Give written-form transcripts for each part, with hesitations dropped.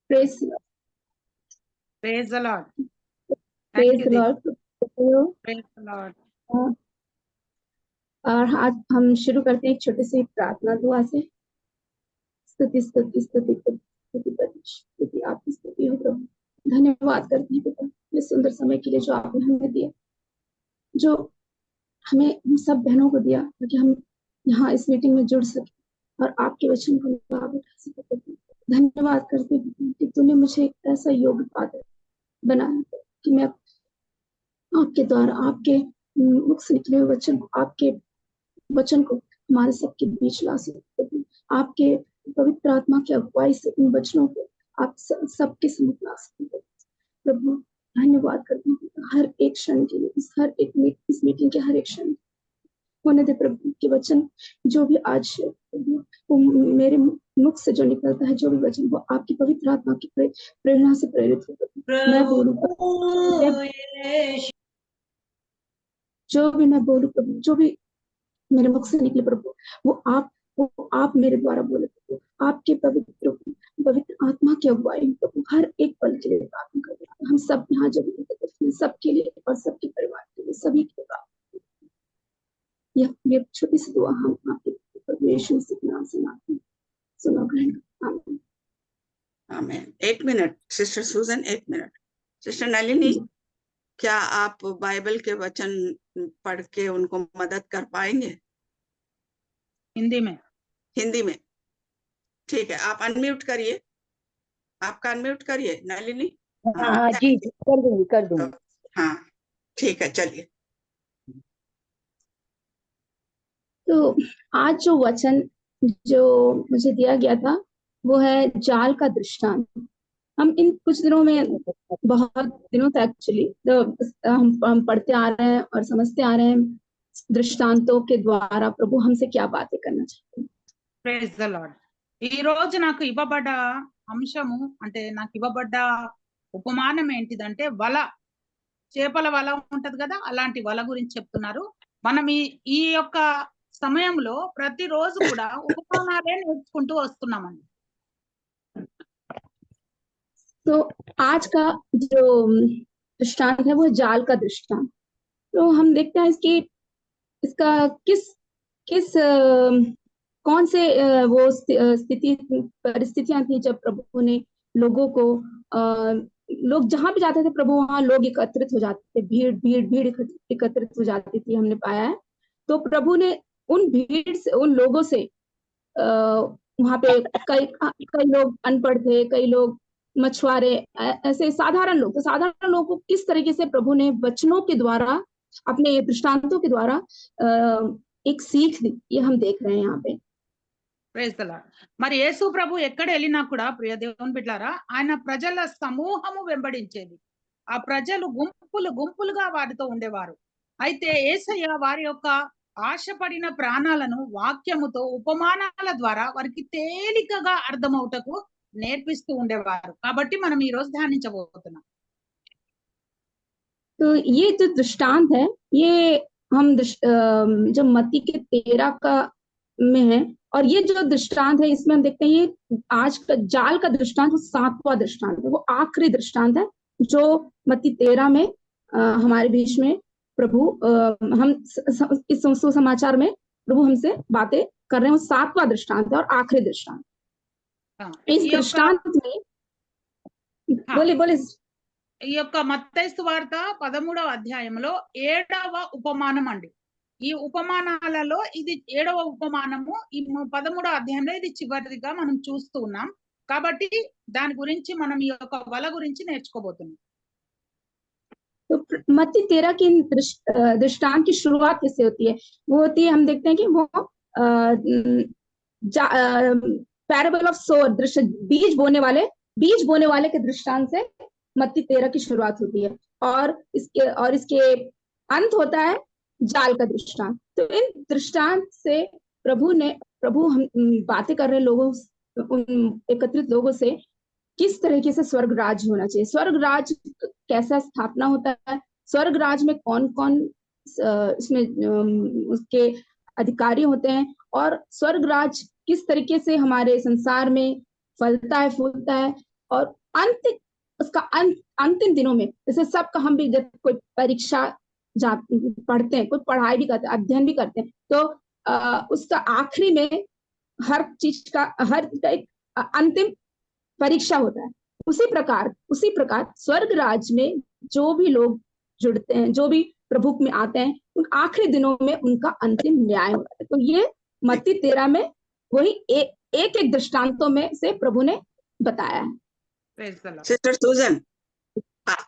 Praise Praise the Lord. Praise Thank you, Deep. Lord. Praise the Lord. और आज हम शुरू करते हैं एक छोटी सी प्रार्थना दुआ से। स्तुति स्तुति स्तुति स्तुति स्तुति आपकी स्तुति हो प्रभु। धन्यवाद करते हैं पिता इस सुंदर समय के लिए जो आपने हमें दिया, जो हमें हम सब बहनों को दिया ताकि हम यहाँ इस मीटिंग में जुड़ सके और आपके वचन को लाभ उठा सके। धन्यवाद करते हैं कि तूने मुझे एक ऐसा योग्य पात्र बनाया कि मैं आपके द्वारा आपके मुख से निकले हुए वचन को, आपके वचन को हमारे सबके बीच ला सकते। आपके पवित्र आत्मा की अगुवाई से इन वचनों को आप सबके सम्मुख ला सकते। प्रभु धन्यवाद करते हैं हर एक क्षण के लिए, इस मीटिंग के हर एक क्षण होने दे प्रभु के वचन जो भी आज वो मेरे मुख से जो निकलता है, जो भी वचन वो आपकी पवित्र आत्मा की प्रेरणा से प्रेरित होता है। मैं बोलूँ जो भी मैं बोलूँ प्रभु, जो भी मेरे मुख से निकले प्रभु वो आप मेरे द्वारा बोले प्रभु। आपके पवित्र आत्मा की अगुवाई प्रभु हर एक पल के लिए प्रार्थना करते हैं। हम सब यहाँ जब सबके लिए और सबके परिवार के लिए सभी के ये छोटी सी दुआ हम आपके प्रभु यीशु मसीह के नाम से मांगते हैं। सुनो ग्रहण। आमीन आमीन। 1 मिनट सिस्टर सूजन, 1 मिनट। सिस्टर नलिनी, क्या आप बाइबल के वचन पढ़ के उनको मदद कर पाएंगे? हिंदी में। हिंदी में ठीक है। आप अनम्यूट करिए, आपका अनम्यूट करिए नलिनी। हाँ जी कर दूंगी। हाँ ठीक है, चलिए। तो आज जो वचन जो मुझे दिया गया था वो है जाल का दृष्टांत। हम इन कुछ दिनों में, बहुत दिनों तक एक्चुअली हम पढ़ते आ रहे हैं और समझते आ रहे हैं दृष्टांतों के द्वारा प्रभु हमसे क्या बातें करना चाहते हैं। Praise the Lord. ఈ రోజు నాకు ఇవ్వబడ్డ అంశము అంటే నాకు ఇవ్వబడ్డ ఉపమానం ఏంటిదంటే వల, చేపల వల ఉంటది కదా, అలాంటి వల గురించి చెప్తున్నారు. మనం ఈ యొక్క సమయంలో ప్రతిరోజు కూడా ఉపమానాలే నేర్చుకుంటూ వస్తున్నామండి. तो आज का जो दृष्टांत है वो जाल का दृष्टांत। तो हम देखते हैं इसका किस कौन से वो परिस्थितियां थी जब प्रभु ने लोगों को लोग जहां भी जाते थे प्रभु वहां लोग एकत्रित हो जाते थे, भीड़ एकत्रित हो जाती थी, हमने पाया है। तो प्रभु ने उन भीड़ से, उन लोगों से वहां पे कई लोग अनपढ़ थे, कई लोग मछुआरे, ऐसे साधारण लोग। तो साधारण लोगों को किस तरीके से प्रभु ने वचनों के द्वारा, अपने दृष्टांतों के द्वारा एक सीख दी, ये हम देख रहे हैं यहाँ पे। Praise the Lord. మరి యేసు ప్రభు ఎక్కడ వెళ్ళినా కూడా ప్రియ దేవుని బిడ్డలారా ఆయన ప్రజల సమూహము వెంబడించేది. ఆ ప్రజలు గుంపులుగా వారితో ఉండేవారు. అయితే యేసయ్య వారి యొక్క ఆశపడిన ప్రాణాలను వాక్యముతో ఉపమానాల ద్వారా వారికి తేలికగా అర్థమవుటకు నేర్పిస్తూ ఉండేవారు. కాబట్టి మనం ఈ రోజు ధ్యానించబోతున్నాం. तो ये जो दृष्टांत है ये हम जो मत्ती के 13 का में है, और ये जो दृष्टांत है इसमें हम देखते हैं ये आज का जाल का दृष्टांत 7वां दृष्टांत है, वो आखिरी दृष्टांत है जो मत्ती 13 में हमारे बीच में प्रभु हम इस सुसमाचार में प्रभु हमसे बातें कर रहे हैं। वो 7वां दृष्टांत है और आखिरी दृष्टांत। इस दृष्टांत में बोले ఈ యొక్క మత్తయి సువార్త 13వ అధ్యాయంలో 7వ ఉపమానం అండి. ఈ ఉపమానాలలో ఇది 7వ ఉపమానము. ఈ 13వ అధ్యాయంలో ఇది చివరిగా మనం చూస్తూ ఉన్నాం. కాబట్టి దాని గురించి మనం ఈ యొక్క వల గురించి నేర్చుకోబోతున్నాం. तो मत्ती 13 की दृष्टांत की शुरुआत कैसे होती है? वो होती है, हम देखते हैं कि वो पैराबल ऑफ सोअर, बीज बोने वाले के दृष्टांत से मत्ती 13 की शुरुआत होती है और इसके अंत होता है जाल का दृष्टांत। तो इन दृष्टांत से प्रभु हम बातें कर रहे लोगों, उन एकत्रित लोगों से किस तरीके से स्वर्ग राज होना चाहिए, स्वर्ग राज कैसा स्थापना होता है, स्वर्ग राज में कौन कौन इसमें उसके अधिकारी होते हैं, और स्वर्ग राज किस तरीके से हमारे संसार में फलता है फूलता है, और उसका अंतिम दिनों में, जैसे सबका हम भी जब कोई परीक्षा पढ़ते हैं, कोई पढ़ाई भी करते हैं, अध्ययन भी करते हैं, तो उसका आखिरी में हर चीज का एक अंतिम परीक्षा होता है। उसी प्रकार स्वर्ग राज्य में जो भी लोग जुड़ते हैं, जो भी प्रभु में आते हैं, उन आखिरी दिनों में उनका अंतिम न्याय होता है। तो ये मत्ती 13 में वही एक दृष्टांतों में से प्रभु ने बताया है। Praise the Lord. सिस्टर सूजन,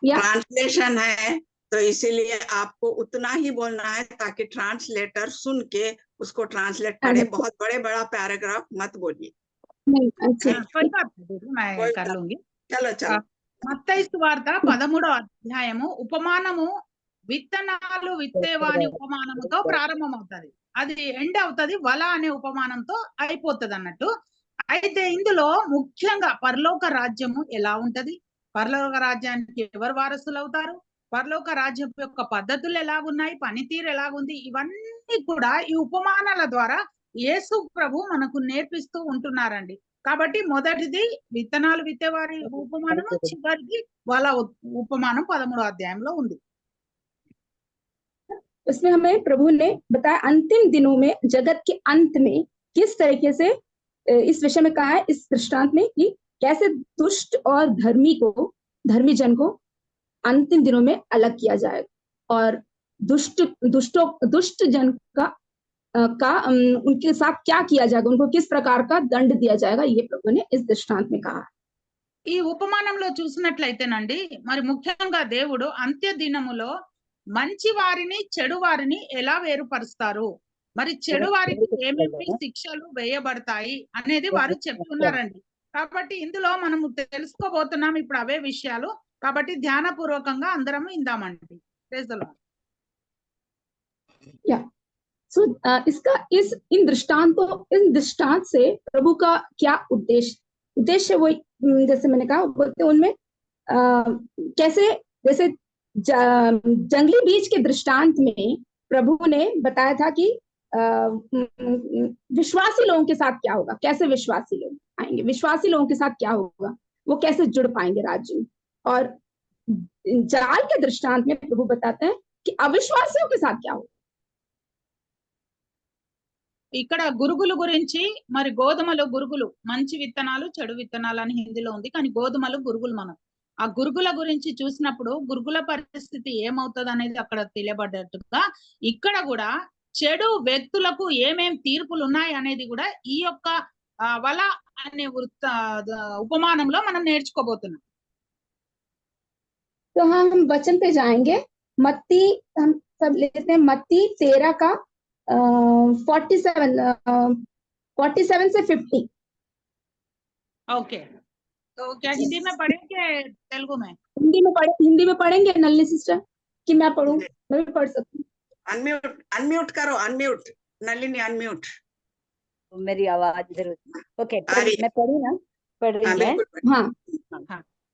या ट्रांसलेशन है तो इसीलिए आपको उतना ही बोलना है ताकि ट्रांसलेटर सुन के उसको ट्रांसलेट करे। बहुत बड़ा पैराग्राफ मत बोलिए। नहीं, अच्छा हाँ, कोई बात नहीं, मैं कोई कर बात- लूंगी। चलो మత్తయి సువార్త 13వ అధ్యాయము ఉపమానము విత్తనాలు విత్తేవాని ఉపమానముతో ప్రారంభమవుతది. అది ఎండ్ అవుతది వల అనే ఉపమానంతో అయిపోతది అన్నట్టు. అయితే ఇందులో ముఖ్యంగా పరలోక రాజ్యము ఎలా ఉంటది, పరలోక రాజ్యానికి ఎవరు వారసులు అవుతారు, పరలోక రాజ్యం యొక్క పద్ధతులు ఎలాగున్నాయి, పనితీరు ఎలాగుంది, ఇవన్నీ కూడా ఈ ఉపమానాల ద్వారా యేసు ప్రభు మనకు నేర్పిస్తూ ఉంటున్నారండి. కాబట్టి మొదటిది విత్తనాలు విత్తేవారి ఉపమానము, చివరిది వాళ్ళ ఉపమానం 13వ అధ్యాయంలో ఉంది. उसमें हमें प्रभु ने बताया अंतिम दिनों में, जगत के अंत में किस तरीके से इस विषय में कहा है, इस दृष्टांत में, कि कैसे दुष्ट और धर्मी जन को अंतिम दिनों में अलग किया जाएगा और दुष्ट जन का उनके साथ क्या किया जाएगा, उनको किस प्रकार का दंड दिया जाएगा, ये प्रभु ने इस दृष्टांत में कहा। ఈ ఉపమానంలో చూసినట్లయితేనండి, మరి ముఖ్యంగా దేవుడు అంత్య దినములో మంచి వారిని చెడు వారిని ఎలా వేరుపరుస్తారు, మరి చెడు వారికి ఏమేమి శిక్షలు వేయబడతాయి అనేది వారు చెప్తున్నారండి. కాబట్టి ఇందులో మనము తెలుసుకోబోతున్నాం ఇప్పుడు అవే విషయాలు. కాబట్టి ధ్యానపూర్వకంగా అందరం ఇందామండి. Praise the Lord. सो इन दृष्टांत से प्रभु का क्या उद्देश्य वो, जैसे मैंने कहा, बोलते उनमें कैसे, जैसे जंगली बीज के दृष्टांत में प्रभु ने बताया था कि विश्वासी लोगों के साथ क्या होगा, कैसे विश्वासी लोग आएंगे, विश्वासी लोगों के साथ क्या होगा, वो कैसे जुड़ पाएंगे राज्य में। और जाल के दृष्टांत में प्रभु बताते हैं कि अविश्वासियों के साथ क्या होगा। ఇక్కడ గురుగులు గురించి, మరి గోధుమలు గురుగులు, మంచి విత్తనాలు చెడు విత్తనాలు అని హిందీలో ఉంది, కానీ గోధుమలు గురుగులు. మనం ఆ గురుగుల గురించి చూసినప్పుడు గురుగుల పరిస్థితి ఏమవుతుంది అనేది అక్కడ తెలియబడ్డట్టుగా ఇక్కడ కూడా చెడు వ్యక్తులకు ఏమేం తీర్పులు ఉన్నాయి అనేది కూడా ఈ యొక్క వల అనే ఉపమానంలో మనం నేర్చుకోబోతున్నాం. तो हम वचन पे जाएंगे। मत्ती, हम सब लेते हैं मत्ती 13 का 47 से 50। ओके, तो क्या हिंदी में पढ़ेंगे तेलुगु में? हिंदी में पढ़ेंगे नलिनी सिस्टर, कि मैं पढ़ूं? मैं भी पढ़ सकती हूँ। अनम्यूट करो, अनम्यूट नलिनी, अनम्यूट। मेरी आवाज इधर। ओके, मैं पढ़ू ना? पढ़ रही है। हाँ।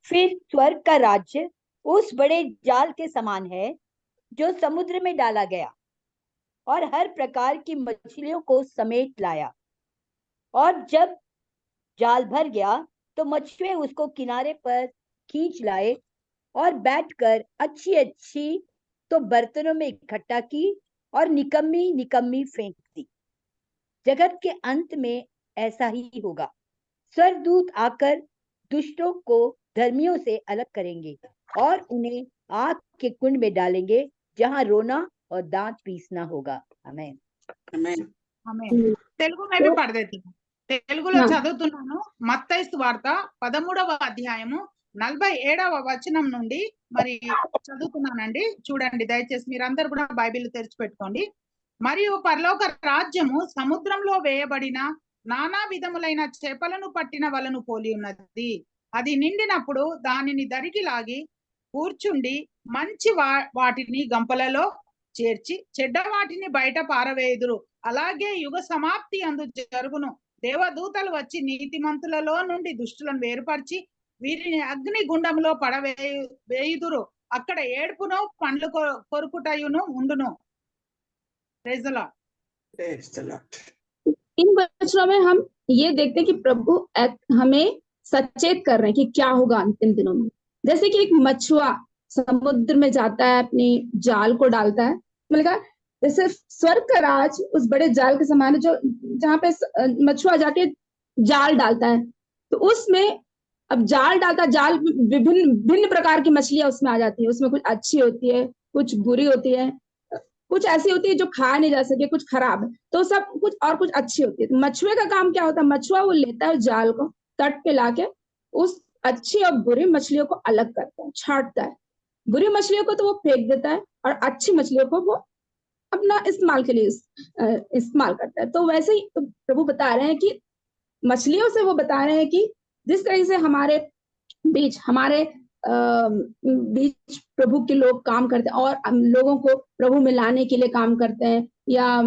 फिर स्वर्ग का राज्य उस बड़े जाल के समान है जो समुद्र में डाला गया और हर प्रकार की मछलियों को समेट लाया। और जब जाल भर गया तो मछुए उसको किनारे पर खींच लाए और बैठकर अच्छी तो बर्तनों में इकट्ठा की और निकम्मी फेंक दी। जगत के अंत में ऐसा ही होगा। स्वर्गदूत आकर दुष्टों को धर्मियों से अलग करेंगे और उन्हें आग के कुंड में डालेंगे जहां रोना और दांत पीसना होगा। आमेन। తెలుగు में भी पढ़ देती हूँ. తెలుగులో చదువుతున్నాను. మత్తయి సువార్త 13వ అధ్యాయము 47వ వచనం నుండి మరి చదువుతున్నానండి. చూడండి దయచేసి, మీరందరూ కూడా బైబిల్ తెరిచి పెట్టుకోండి. మరియు పరలోక రాజ్యము సముద్రంలో వేయబడిన నానా విధములైన చేపలను పట్టిన వలను పోలి ఉన్నది. అది నిండినప్పుడు దానిని దరికి లాగి కూర్చుండి మంచి వాటిని గంపలలో చేర్చి చెడ్డ వాటిని బయట పారవేయుదురు. అలాగే యుగ సమాప్తి అందు జరుగును. దేవదూతలు వచ్చి నీతిమంతులలో నుండి దుష్టులను వేరుపరిచి వీరిని అగ్ని గుండంలో పడవేయుదురు. అక్కడ ఏడుపును పండ్లు కొరుకుటయును ఉండును. Praise the lord. इन वचनों में हम ये देखते हैं कि प्रभु हमें सचेत कर रहे हैं कि क्या होगा अंतिम दिनों में। जैसे कि एक मछुआ समुद्र में जाता है, अपनी जाल को डालता है, मतलब जैसे स्वर्ग का राज उस बड़े जाल के समान है, जो जहाँ पे मछुआ जाके जाल डालता है, तो उसमें अब जाल डालता, जाल विभिन्न भिन्न प्रकार की मछलियां उसमें आ जाती है। उसमें कुछ अच्छी होती है, कुछ बुरी होती है, कुछ ऐसी होती है जो खाया नहीं जा सके, कुछ खराब है, तो सब कुछ और कुछ अच्छी होती है। तो मछुए का काम क्या होता है, मछुआ वो लेता है जाल को तट पे लाके उस अच्छी और बुरी मछलियों को अलग करता है, छांटता है। बुरी मछलियों को तो वो फेंक देता है और अच्छी मछलियों को वो अपना इस्तेमाल के लिए इस्तेमाल करता है। तो वैसे ही प्रभु बता रहे हैं कि मछलियों से वो बता रहे हैं कि जिस तरह से हमारे बीच प्रभु के लोग काम करते हैं और लोगों को प्रभु में लाने के लिए काम करते हैं, या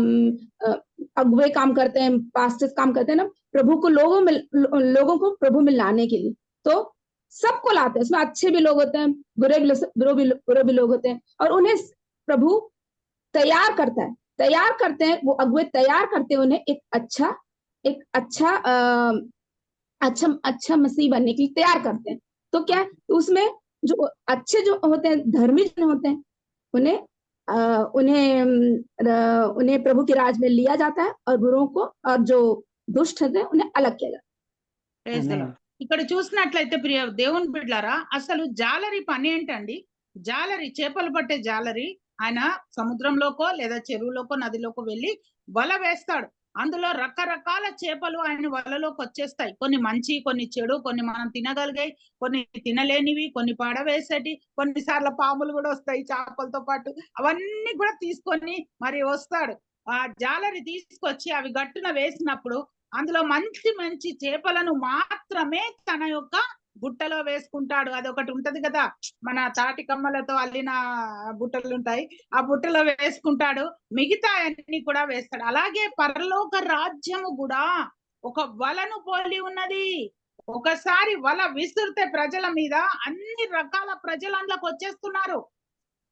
अगुवे काम करते हैं, पास्टर्स काम करते हैं ना, प्रभु को लोगों को प्रभु में लाने के लिए। तो सबको लाते हैं, उसमें अच्छे भी लोग होते हैं, बुरे भी लोग होते हैं, और उन्हें प्रभु तैयार करते हैं, वो अगुवे तैयार करते हैं उन्हें एक अच्छा मसीह बनने के लिए तैयार करते हैं। तो क्या है, उसमें जो अच्छे जो होते हैं, धर्मी जन होते हैं, उन्हें प्रभु के राज में लिया जाता है, और बुरों को और जो दुष्ट होते हैं उन्हें अलग किया जाता है। Praise the Lord. ఇక్కడ చూసినట్లయితే ప్రియ దేవుని బిడ్డలారా, అసలు జాలరి పని ఏంటండి? జాలరి, చేపలు పట్టే జాలరి, ఆయన సముద్రంలోకో లేదా చెరువులోకో నదిలోకో వెళ్ళి వల వేస్తాడు. అందులో రకరకాల చేపలు ఆయన వలలోకి వచ్చేస్తాయి. కొన్ని మంచి, కొన్ని చెడు, కొన్ని మనం తినగలిగాయి, కొన్ని తినలేనివి, కొన్ని పడవేసేటి, కొన్నిసార్లు పాములు కూడా వస్తాయి చేపలతో పాటు. అవన్నీ కూడా తీసుకొని మరి వస్తాడు. ఆ జాలరి తీసుకొచ్చి అవి గట్టున వేసినప్పుడు అందులో మంచి మంచి చేపలను మాత్రమే తన యొక్క బుట్టలో వేసుకుంటాడు. అదొకటి ఉంటది కదా, మన తాటి కమ్మలతో అల్లిన బుట్టలు ఉంటాయి, ఆ బుట్టలో వేసుకుంటాడు, మిగతా అన్ని కూడా వేస్తాడు. అలాగే పరలోక రాజ్యము కూడా ఒక వలను పోలి ఉన్నది. ఒకసారి వల విసిరితే ప్రజల మీద అన్ని రకాల ప్రజలు అందులోకి వచ్చేస్తున్నారు.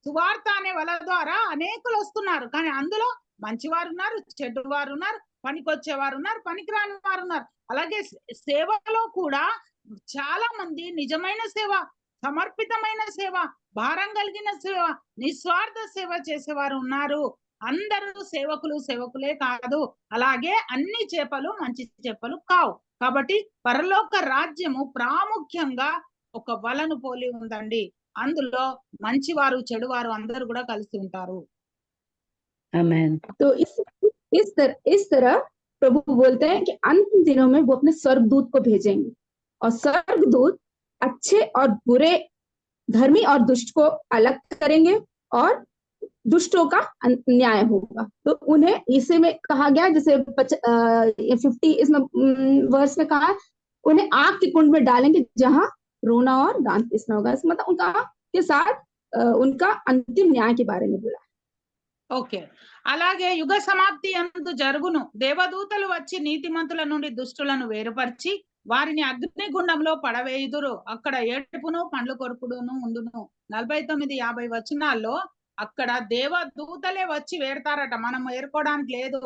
సువార్త అనే వల ద్వారా అనేకులు వస్తున్నారు, కానీ అందులో మంచివారు ఉన్నారు, చెడ్డు వారు ఉన్నారు, పనికొచ్చేవారు ఉన్నారు, పనికిరాని వారు ఉన్నారు. అలాగే సేవలో కూడా చాలా మంది నిజమైన సేవ, సమర్పితమైన సేవ, భారం కలిగిన సేవ, నిస్వార్థ సేవ చేసేవారు ఉన్నారు. అందరూ సేవకులే కాదు, అలాగే అన్ని చేపలు మంచి చేపలు కావు. కాబట్టి పరలోక రాజ్యము ప్రాముఖ్యంగా ఒక వలను పోలి ఉందండి. అందులో మంచివారు చెడువారు అందరూ కూడా కలిసి ఉంటారు. आमेन। तो इस तरह प्रभु बोलते हैं कि अंतिम दिनों में वो अपने स्वर्गदूत को भेजेंगे, और स्वर्गदूत अच्छे और बुरे, धर्मी और दुष्ट को अलग करेंगे, और दुष्टों का न्याय होगा। तो उन्हें इसी में कहा गया, जैसे 50 इसमें वर्ष में कहा, उन्हें आग के कुंड में डालेंगे जहां रोना और दांत पीसना होगा। मतलब उनका के साथ उनका अंतिम न्याय के बारे में बोला। ఓకే, అలాగే యుగ సమాప్తి అందు జరుగును. దేవదూతలు వచ్చి నీతిమంతుల నుండి దుష్టులను వేరుపరిచి వారిని అగ్నిగుండంలో పడవేయుదురు. అక్కడ ఏడుపును పండ్లు కొరుకుడును ఉండును. 49-50 వచనాల్లో అక్కడ దేవదూతలే వచ్చి వేరుతారట. మనం ఏరుకోవడానికి లేదు.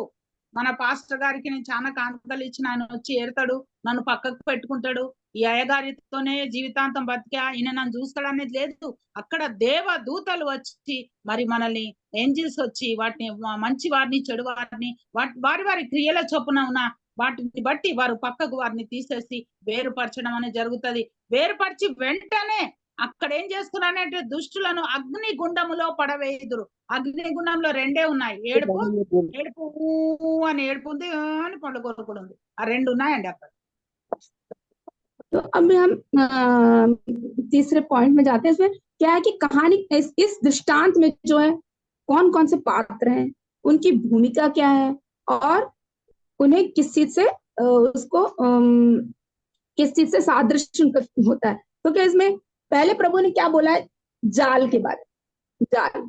మన పాస్టర్ గారికి నేను చాలా కానుకలు ఇచ్చిన, ఆయన వచ్చి ఏరుతాడు, నన్ను పక్కకు పెట్టుకుంటాడు, ఈ అయ్యగారితోనే జీవితాంతం బతికా, ఈయన నన్ను చూస్తాడు అనేది లేదు. అక్కడ దేవదూతలు వచ్చి మరి మనల్ని, ఏంజిల్స్ వచ్చి వాటిని, మంచి వారిని చెడు వారిని వారి వారి క్రియల చొప్పున ఉన్న వాటిని బట్టి వారు పక్కకు వారిని తీసేసి వేరుపరచడం అనేది జరుగుతుంది. వేరుపరిచి వెంటనే అక్కడ ఏం చేస్తున్నారంటే దుష్టులను అగ్ని గుండములో పడవేయుదురు. అగ్ని గుండంలో రెండే ఉన్నాయి, ఏడుపు అని ఏడుపు ఉంది, అని పండ్లు కొరుకుడు ఉంది. ఆ రెండు ఉన్నాయండి అక్కడ. तो अब हम तीसरे पॉइंट में जाते हैं। इसमें क्या है कि कहानी इस दृष्टांत में जो है कौन कौन से पात्र हैं, उनकी भूमिका क्या है, और उन्हें किस चीज से सादृश्य होता है। तो क्या इसमें पहले प्रभु ने क्या बोला है, जाल के बारे में। जाल,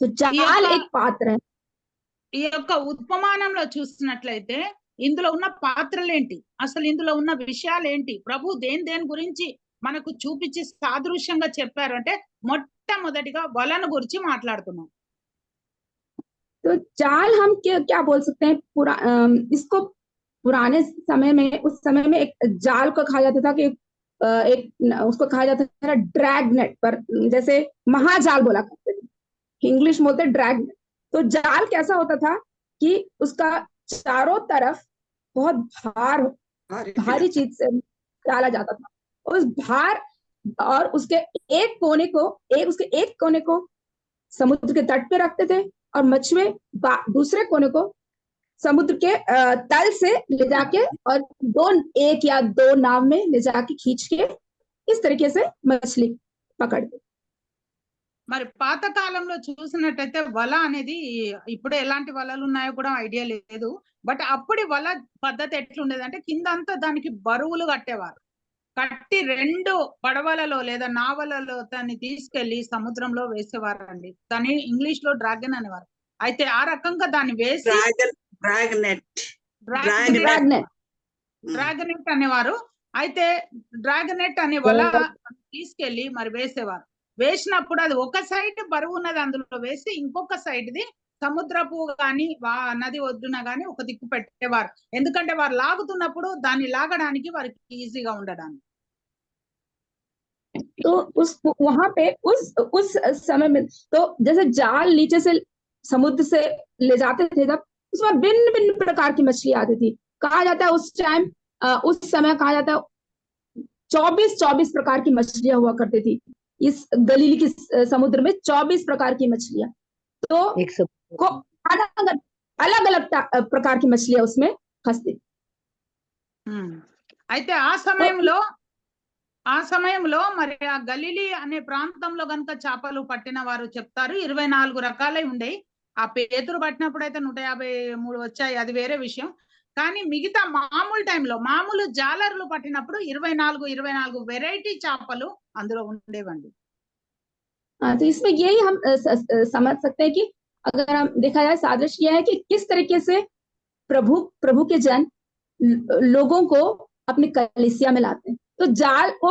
तो जाल एक पात्र है। ఈ యొక్క ఉపమానంలో చూసినట్లయితే ఇందులో ఉన్న పాత్రలేంటి, అసలు ఇందులో ఉన్న విషయాలు ఏంటి, ప్రభు దేని గురించి మనకు చూపించి సాదృశ్యంగా చెప్పారు అంటే, మొట్టమొదటిగా వలను గురించి మాట్లాడుతున్నాం. तो जाल हम क्या बोल सकते हैं, पूरा इसको पुराने समय में, उस समय में एक जाल को कहा जाता था कि उसको कहा जाता था ड्रैग नेट, पर जैसे महाजाल बोला करते थे, इंग्लिश में बोलते ड्रैग नेट। तो जाल कैसा होता था कि उसका चारों तरफ बहुत भारी चीज से डाला जाता था। उस भार और उसके उसके एक कोने को समुद्र के तट पे रखते थे, और मछुए दूसरे कोने को समुद्र के तल से ले जाके, और एक या दो नाव में ले जाके खींच के इस तरीके से मछली पकड़ते। మరి పాత కాలంలో చూసినట్టయితే వల అనేది ఇప్పుడు ఎలాంటి వలలు ఉన్నాయో కూడా ఐడియా లేదు. బట్ అప్పుడు వల పద్ధతి ఎట్లుండేది అంటే కింద అంతా దానికి బరువులు కట్టేవారు. కట్టి 2 పడవలలో లేదా నావలలో దాన్ని తీసుకెళ్లి సముద్రంలో వేసేవారండి. దాన్ని ఇంగ్లీష్ లో డ్రాగన్ అనేవారు. అయితే ఆ రకంగా దాన్ని వేసి డ్రాగనెట్ అనేవారు. అయితే డ్రాగనెట్ అనే వల తీసుకెళ్లి మరి వేసేవారు. వేసినప్పుడు అది ఒక సైడ్ బరువు ఉన్నది అందులో వేసి, ఇంకొక సైడ్ ది సముద్రపు గాని నది ఒడ్డున గాని ఒక దిక్కు పెట్టేవారు. ఎందుకంటే వారు లాగుతున్నప్పుడు దాన్ని లాగడానికి వారికి ఈజీగా ఉండడానికి. तो वहां पे उस समय में तो जैसे जाल नीचे से समुद्र से ले जाते थे, तब उसमें भिन्न भिन्न प्रकार की मछली आती थी। कहा जाता है उस टाइम, उस समय कहा जाता है 24 प्रकार की मछलियां हुआ करती थी इस गलीली की समुद्र में। 24 प्रकार की मछलियां, तो अलग अलग प्रकार की मछलियां उसमें फंसती। అయితే ఆ సమయంలో మరి ఆ గలీలీ అనే ప్రాంతంలో గనుక చేపలు పట్టిన వారు చెప్తారు 24 రకాలై ఉండేవి. ఆ పేతురు పట్టినప్పుడు అయితే 153 వచ్చాయి, అది వేరే విషయం. కానీ మిగతా మామూలు టైంలో మామూలు జాలర్లు పట్టినప్పుడు 24 వెరైటీ చేపలు అందులో ఉండేవండి. तो इसमें यही हम समझ सकते हैं कि अगर हम देखा जाए, सादृश्य यह है कि किस तरीके से प्रभु के जन लोगों को अपनी कलीसिया में लाते हैं। तो जाल को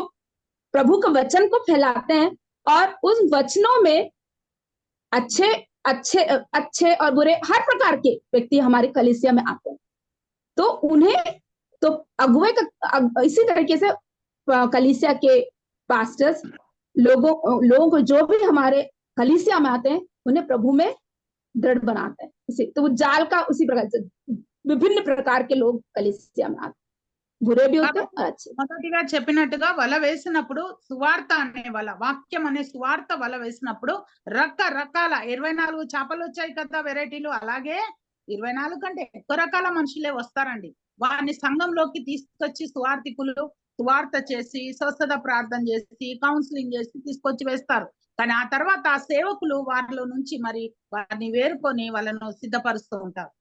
प्रभु के वचन को फैलाते हैं, और उन वचनों में अच्छे अच्छे अच्छे और बुरे हर प्रकार के व्यक्ति हमारी कलीसिया में आते हैं। तो उन्हें तो अगुवे का इसी तरीके से कलीसिया के पास्टर्स लोगों को जो भी हमारे कलीसिया में आते हैं उन्हें प्रभु में दृढ़ बनाते हैं। तो वो जाल का उसी प्रकार से विभिन्न प्रकार के लोग कलीसिया में आते हैं, बुरे भी होते हैं और अच्छे। మొదటిగా చెప్పినట్టుగా వల వేసినప్పుడు సువార్త అనే వల, వాక్యం అనే సువార్త వల వేసినప్పుడు రకరకాల 24 చేపలు వచ్చాయి కదా వెరైటీలు. అలాగే 24 కంటే ఎక్కువ రకాల మనుషులే వస్తారండి. వారిని సంఘంలోకి తీసుకొచ్చి సువార్త చేసి, స్వస్థత ప్రార్థన చేసి, కౌన్సిలింగ్ చేసి తీసుకొచ్చి వేస్తారు. కానీ ఆ తర్వాత ఆ సేవకులు వారిలో నుంచి మరి వారిని వేరుకొని వాళ్ళను సిద్ధపరుస్తూ ఉంటారు.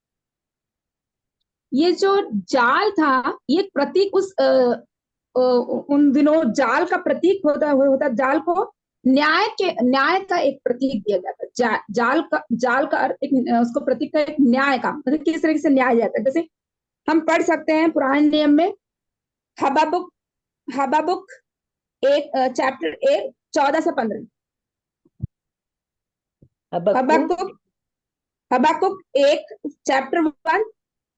ये जो जाल था, ये प्रतीक उन दिनों जाल का प्रतीक होता जाल को न्याय का एक प्रतीक दिया जाता है। जाल का अर्थ उसको प्रतीक का एक न्याय का, मतलब किस तरीके से न्याय जाता है। जैसे हम पढ़ सकते हैं पुराने नियम में हबाकुक 1 चैप्टर 1 14 से 15। हबाकुक 1 चैप्टर 1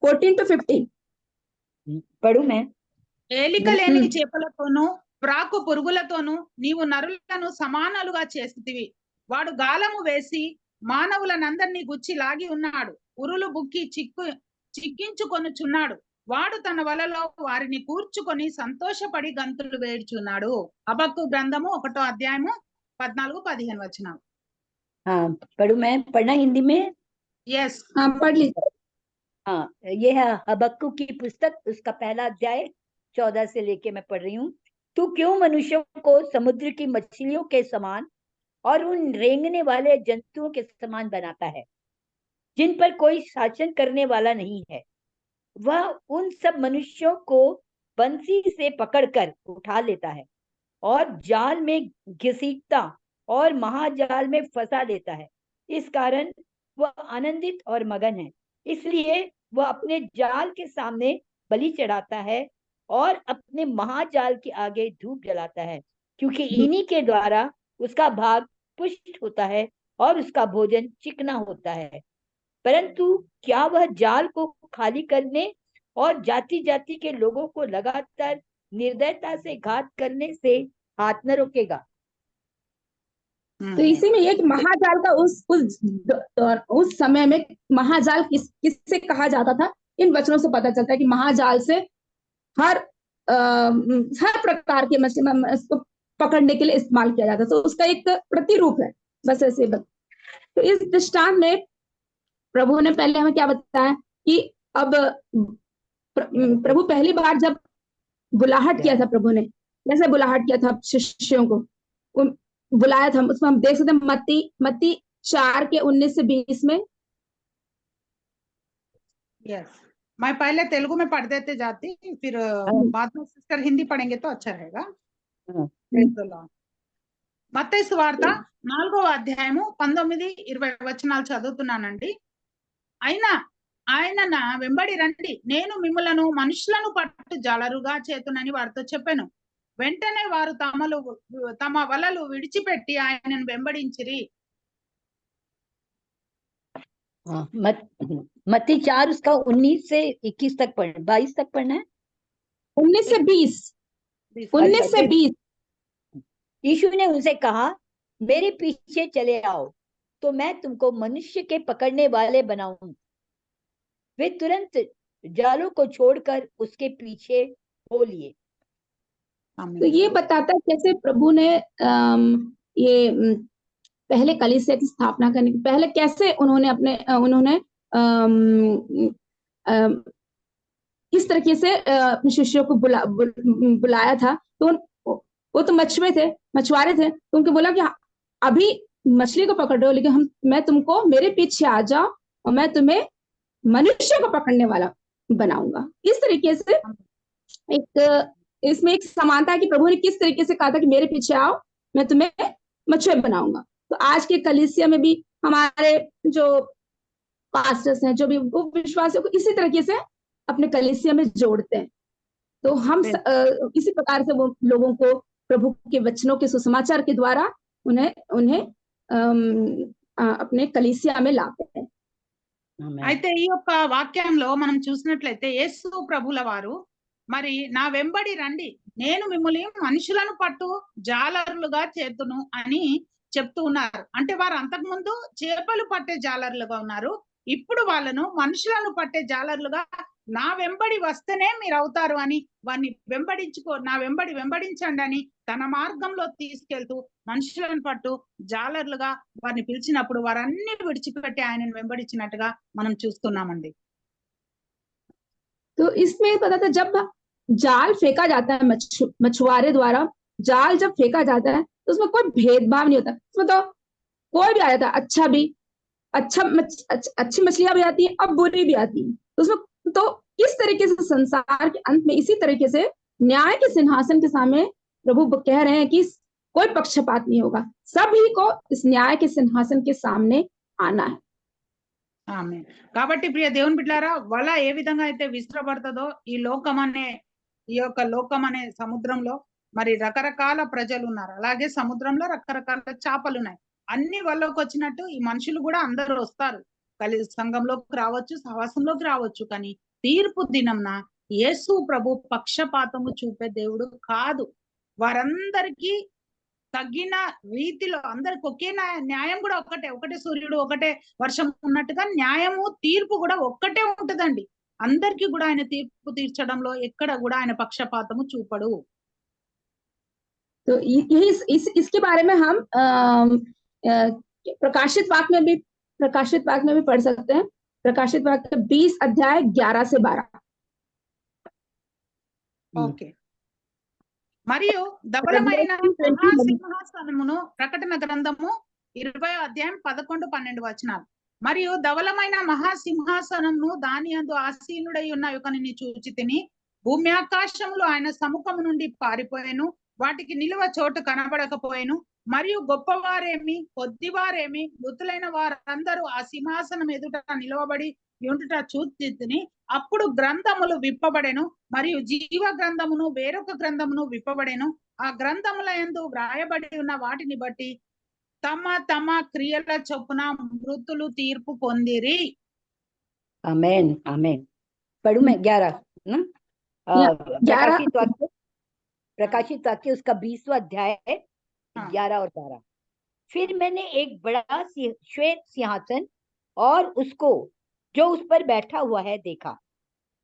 14 to 15 पढ़ू मैं। ఏలికలేని చేపలతోనూ ప్రాకు పురుగులతోనూ నీవు నరులను సమానాలుగా చేసితివి. వాడు గాలము వేసి మానవులనందరినీ గుచ్చి లాగి ఉన్నాడు. ఉరులు బుక్కి చిక్కించుకొనుచున్నాడు. వాడు తన వలలో వారిని కూర్చుకొని సంతోషపడి గంతులు వేడుచున్నాడు. హబక్కు గ్రంథము 1వ అధ్యాయము 14-15 వచనం. हाँ पढ़ू मैं, पढ़ना हिंदी में? यस, हाँ पढ़ लीजिए। हाँ, ये है हबक्कू की पुस्तक, उसका पहला अध्याय 14 से लेके मैं पढ़ रही हूँ। तू क्यों मनुष्यों को समुद्र की मछलियों के समान और उन रेंगने वाले जंतुओं के समान बनाता है, जिन पर कोई शासन करने वाला नहीं है। वह उन सब मनुष्यों को बंसी से पकड़कर उठा लेता है और जाल में घसीटता और महाजाल में फंसा देता है। इस कारण वह आनंदित और मगन है। इसलिए वह अपने जाल के सामने बलि चढ़ाता है और अपने महाजाल के आगे धूप जलाता है, क्योंकि इन्हीं के द्वारा उसका भाग पुष्ट होता है और उसका भोजन चिकना होता है। परंतु क्या वह जाल को खाली करने और जाति जाति के लोगों को लगातार निर्दयता से घात करने से हाथ न रोकेगा। तो इसी में एक महाजाल का उस समय में महाजाल किससे कहा जाता था, इन वचनों से पता चलता है कि महाजाल से हर प्रकार के मछली इसको पकड़ने के लिए इस्तेमाल किया जाता है। तो उसका एक प्रतिरूप है, बस ऐसे तो इस दृष्टांत में प्रभु ने पहले हमें क्या बताया कि अब प्रभु पहली बार जब बुलाहट किया था, प्रभु ने कैसे बुलाहट किया था शिष्यों को, बुलाया था, उसमें हम देख सकते हैं मत्ती 4:19-20 में। यस, मैं पहले तेलुगु में पढ़ देते जाती, फिर बाद में सिस्टर हिंदी पढ़ेंगे तो अच्छा रहेगा। మత్తయి సువార్త 4వ అధ్యాయము 19-20 వచనాలు చదువుతున్నానండి. ఆయన నా వెంబడి రండి, నేను మిమ్ములను మనుషులను పట్టు జాలరుగా చేతునని వారితో చెప్పాను. వెంటనే వారు తమ వలలు విడిచిపెట్టి ఆయనను వెంబడించిరి. मत्ती 4 उसका 19-21 तक पढ़ना, 22 तक पढ़ना है। 19-20 यीशु ने उनसे कहा, मेरे पीछे चले आओ तो मैं तुमको मनुष्य के पकड़ने वाले बनाऊं। वे तुरंत जालों को छोड़कर उसके पीछे हो लिए। तो ये बताता है कैसे प्रभु ने ये पहले कलीसिया की स्थापना करने के पहले कैसे उन्होंने इस तरीके से अपने शिष्यों को बुलाया था। तो वो तो मछुआरे थे, तो उनको बोला कि अभी मछली को पकड़ रहे हो, लेकिन मैं तुमको मेरे पीछे आ जाओ और मैं तुम्हें मनुष्य को पकड़ने वाला बनाऊंगा। इस तरीके से इसमें एक समानता है कि प्रभु ने किस तरीके से कहा था कि मेरे पीछे आओ, मैं तुम्हें मछुआरे बनाऊंगा। तो आज के कलीसिया में भी हमारे जो पास्टर्स हैं, जो भी वो विश्वासियों को इसी तरीके से अपने कलीसिया में जोड़ते हैं। तो हम इसी प्रकार से वो लोगों को प्रभु के वचनों के सुसमाचार के द्वारा उन्हें अपने कलीसिया में लाते हैं। అయితే ఈ యొక్క వాక్యంలో మనం చూసినట్లయితే యేసు ప్రభుల వారు మరి నా వెంబడి రండి, నేను మిమ్మల్ని మనుషులను పట్టు జాలరులుగా చేతును అని చెప్తూ ఉన్నారు. అంటే వారు అంతకుముందు చేపలు పట్టే జాలరులుగా ఉన్నారు, ఇప్పుడు వాళ్ళను మనుషులను పట్టే జాలరులుగా నా వెంబడి వస్తేనే మీరు అవుతారు అని వారిని నా వెంబడించండి అని తన మార్గంలో తీసుకెళ్తూ మనుషులను పట్టు జాలర్లుగా వారిని పిలిచినప్పుడు వారన్ని విడిచిపెట్టి ఆయనను వెంబడించినట్టుగా మనం చూస్తున్నామండి. तो इसमें पता था जब जाल फेंका जाता है मछुआरे द्वारा, जाल जब फेंका जाता है तो उसमें कोई भेदभाव नहीं होता। उसमें तो कोई भी आ जाता है, अच्छी मछलियां भी आती है और बुरी भी आती है। उसमें तो इस तरीके से संसार के अंत में इसी तरीके से न्याय के सिंहासन के सामने प्रभु कह रहे हैं कि कोई पक्षपात नहीं होगा, सभी को इस न्याय के सिंहासन के सामने आना है। ఆమేన్. కాబట్టి ప్రియ దేవుని బిడ్డలారా, వల ఏ విధంగా అయితే విసిరబడుతుందో ఈ యొక్క లోకం అనే సముద్రంలో మరి రకరకాల ప్రజలు ఉన్నారు, అలాగే సముద్రంలో రకరకాల చేపలు ఉన్నాయి. అన్ని వలలోకి వచ్చినట్టు ఈ మనుషులు కూడా అందరూ వస్తారు, సంఘంలోకి రావచ్చు, సహవాసంలోకి రావచ్చు. కానీ తీర్పు దినంన యేసు ప్రభు పక్షపాతము చూపే దేవుడు కాదు. వారందరికీ తగిన రీతిలో అందరికి ఒకే న్యాయం కూడా ఒకటే సూర్యుడు ఒకటే వర్షం ఉన్నట్టుగా న్యాయము తీర్పు కూడా ఒక్కటే ఉంటదండి. అందరికీ కూడా ఆయన తీర్పు తీర్చడంలో ఎక్కడ కూడా ఆయన పక్షపాతము చూపడు. तो इसके बारे में हम प्रकाशित वाक्य में भी पढ़ सकते हैं। प्रकाशित वाक्य 20:11-12। ఓకే. మరియు ధవలమైన మహాసింహాసనమును, ప్రకటన గ్రంథము 20:11-12 వచనాలు. మరియు ధవలమైన మహాసింహాసనమును దాని యందు ఆసీనుడై ఉన్న యొక్కనిని చూచి తిని, భూమి ఆకాశములు ఆయన సముఖము నుండి పారిపోయెను, వాటికి నిలువ చోటు కనబడకపోయెను. మరియు గొప్పవారేమి కొద్దివారేమి మృతులైన వారందరూ ఆ సింహాసనం ఎదుట నిలవబడి ఉండుట చూచి తిని, అప్పుడు గ్రంథములు విప్పబడెను, మరియు జీవ గ్రంథమును వేరొక గ్రంథమును విప్పబడెను. ఆ గ్రంథముల యందు వ్రాయబడి ఉన్న వాటిని బట్టి తమ తమ క్రియల చొప్పున మృతులు తీర్పు పొందిరి. ఆమేన్, ఆమేన్. पढ़ू मैं 11 ना? या 11 प्रकाशित वाक्य उसका 20वां अध्याय है, हाँ। 11 और 12। फिर मैंने एक बड़ा श्वेत सिंहासन और उसको जो उस पर बैठा हुआ है देखा।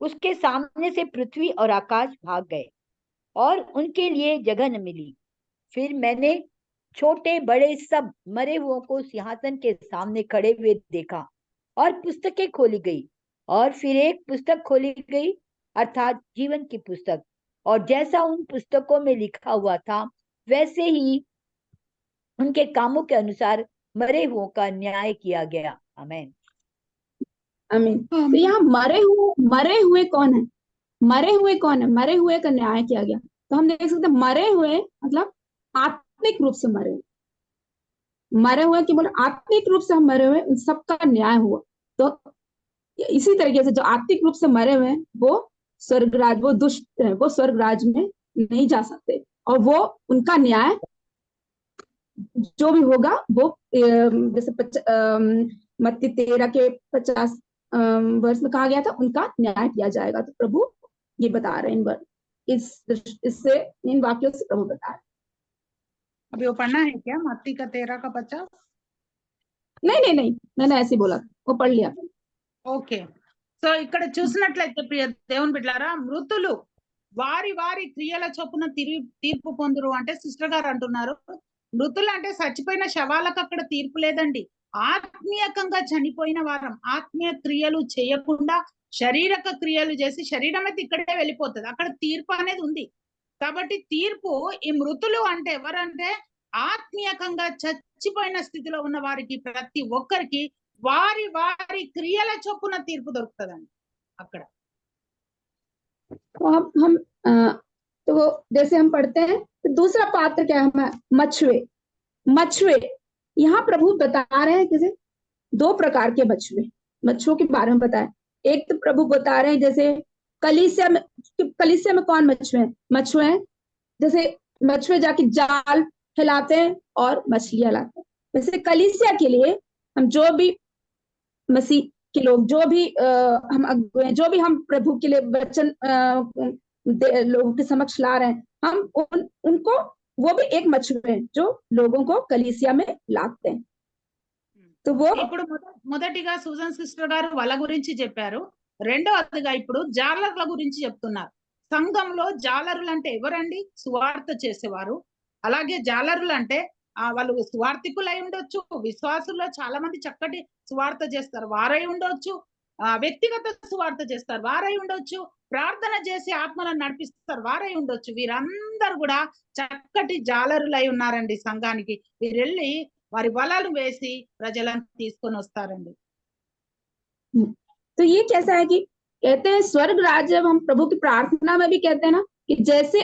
उसके सामने से पृथ्वी और आकाश भाग गए और उनके लिए जगह न मिली। फिर मैंने छोटे बड़े सब मरे हुओं को सिंहासन के सामने खड़े हुए देखा और पुस्तकें खोली गई। और फिर एक पुस्तक खोली गई, अर्थात जीवन की पुस्तक, और जैसा उन पुस्तकों में लिखा हुआ था वैसे ही उनके कामों के अनुसार मरे हुओं का न्याय किया गया। आमीन। आमीन। तो यहाँ मरे हुए कौन है? मरे हुए कौन है? मरे हुए का न्याय किया गया। तो हम देख सकते हैं मरे हुए मतलब आत्मिक रूप से मरे हुए, मरे हुए कि बोले आत्मिक रूप से हम मरे हुए, उन सबका न्याय हुआ। तो इसी तरीके से जो आत्मिक रूप से मरे हुए हैं वो स्वर्गराज, वो दुष्ट है, वो स्वर्गराज में नहीं जा सकते, और वो उनका न्याय जो भी होगा वो जैसे मत्ती 13 के 50 वर्ष में कहा गया था, उनका न्याय किया जाएगा। तो प्रभु ये बता रहे हैं इससे, इन वाक्यों से प्रभु बता रहे अभी वो पढ़ना है क्या, मत्ती का 13 का 50? नहीं, मैंने ऐसे ही बोला, वो पढ़ लिया। ఓకే. సో ఇక్కడ చూసినట్లయితే ప్రియ దేవుని బిడ్డలారా, మృతులు వారి వారి క్రియల చొప్పున తీర్పు పొందురు అంటే సిస్టర్ గారు అంటున్నారు. మృతులు అంటే చచ్చిపోయిన శవాలకు అక్కడ తీర్పు లేదండి. ఆత్మీయకంగా చనిపోయిన వారం, ఆత్మీయ క్రియలు చేయకుండా శారీరక క్రియలు చేసి శరీరం అయితే ఇక్కడే వెళ్ళిపోతుంది, అక్కడ తీర్పు అనేది ఉంది. కాబట్టి తీర్పు, ఈ మృతులు అంటే ఎవరంటే ఆత్మీయకంగా చచ్చిపోయిన స్థితిలో ఉన్న వారికి, ప్రతి ఒక్కరికి వారి వారి క్రియల చొప్పున తీర్పు దొరుకుతుందండి అక్కడ. तो हम तो जैसे हम पढ़ते हैं तो दूसरा पात्र क्या है? मछुए। यहाँ प्रभु बता रहे हैं जैसे दो प्रकार के मछुओं के बारे में बताया। एक तो प्रभु बता रहे हैं जैसे कलीसिया में कौन मछुए हैं, जैसे मछुए जाके जाल फैलाते हैं और मछलियां लाते हैं। वैसे कलीसिया के लिए हम जो भी मसीह के लोग, जो भी हम अगुए, जो भी हम प्रभु के लिए वचन लोगों के समक्ष ला रहे हैं, हम उनको, वो भी एक मछुए हैं जो लोगों को कलीसिया में लाते हैं। तो वो ఇప్పుడు మొదటిగా సూజన్ సిస్టర్ గారు వాళ్ళ గురించి చెప్పారు. రెండవదిగా ఇప్పుడు జాలర్ల గురించి చెప్తున్నారు. సంఘంలో జాలరులు అంటే ఎవరండి? సువార్త చేసేవారు. అలాగే జాలరులు అంటే వాళ్ళు సువార్థికులై ఉండొచ్చు, విశ్వాసుల్లో చాలా మంది చక్కటి సువార్త చేస్తారు, వారై ఉండొచ్చు, వ్యక్తిగత సువార్త చేస్తారు, వారై ఉండొచ్చు, ప్రార్థన చేసి ఆత్మలను నడిపిస్తారు, వారై ఉండొచ్చు. వీరందరూ కూడా చక్కటి జాలరులై ఉన్నారండి సంఘానికి. వీరెళ్ళి వారి వలలు వేసి ప్రజలను తీసుకొని వస్తారండి. तो ये कैसा है कि कहते हैं स्वर्ग राज्य, जब हम प्रभु की प्रार्थना में भी कहते हैं ना कि जैसे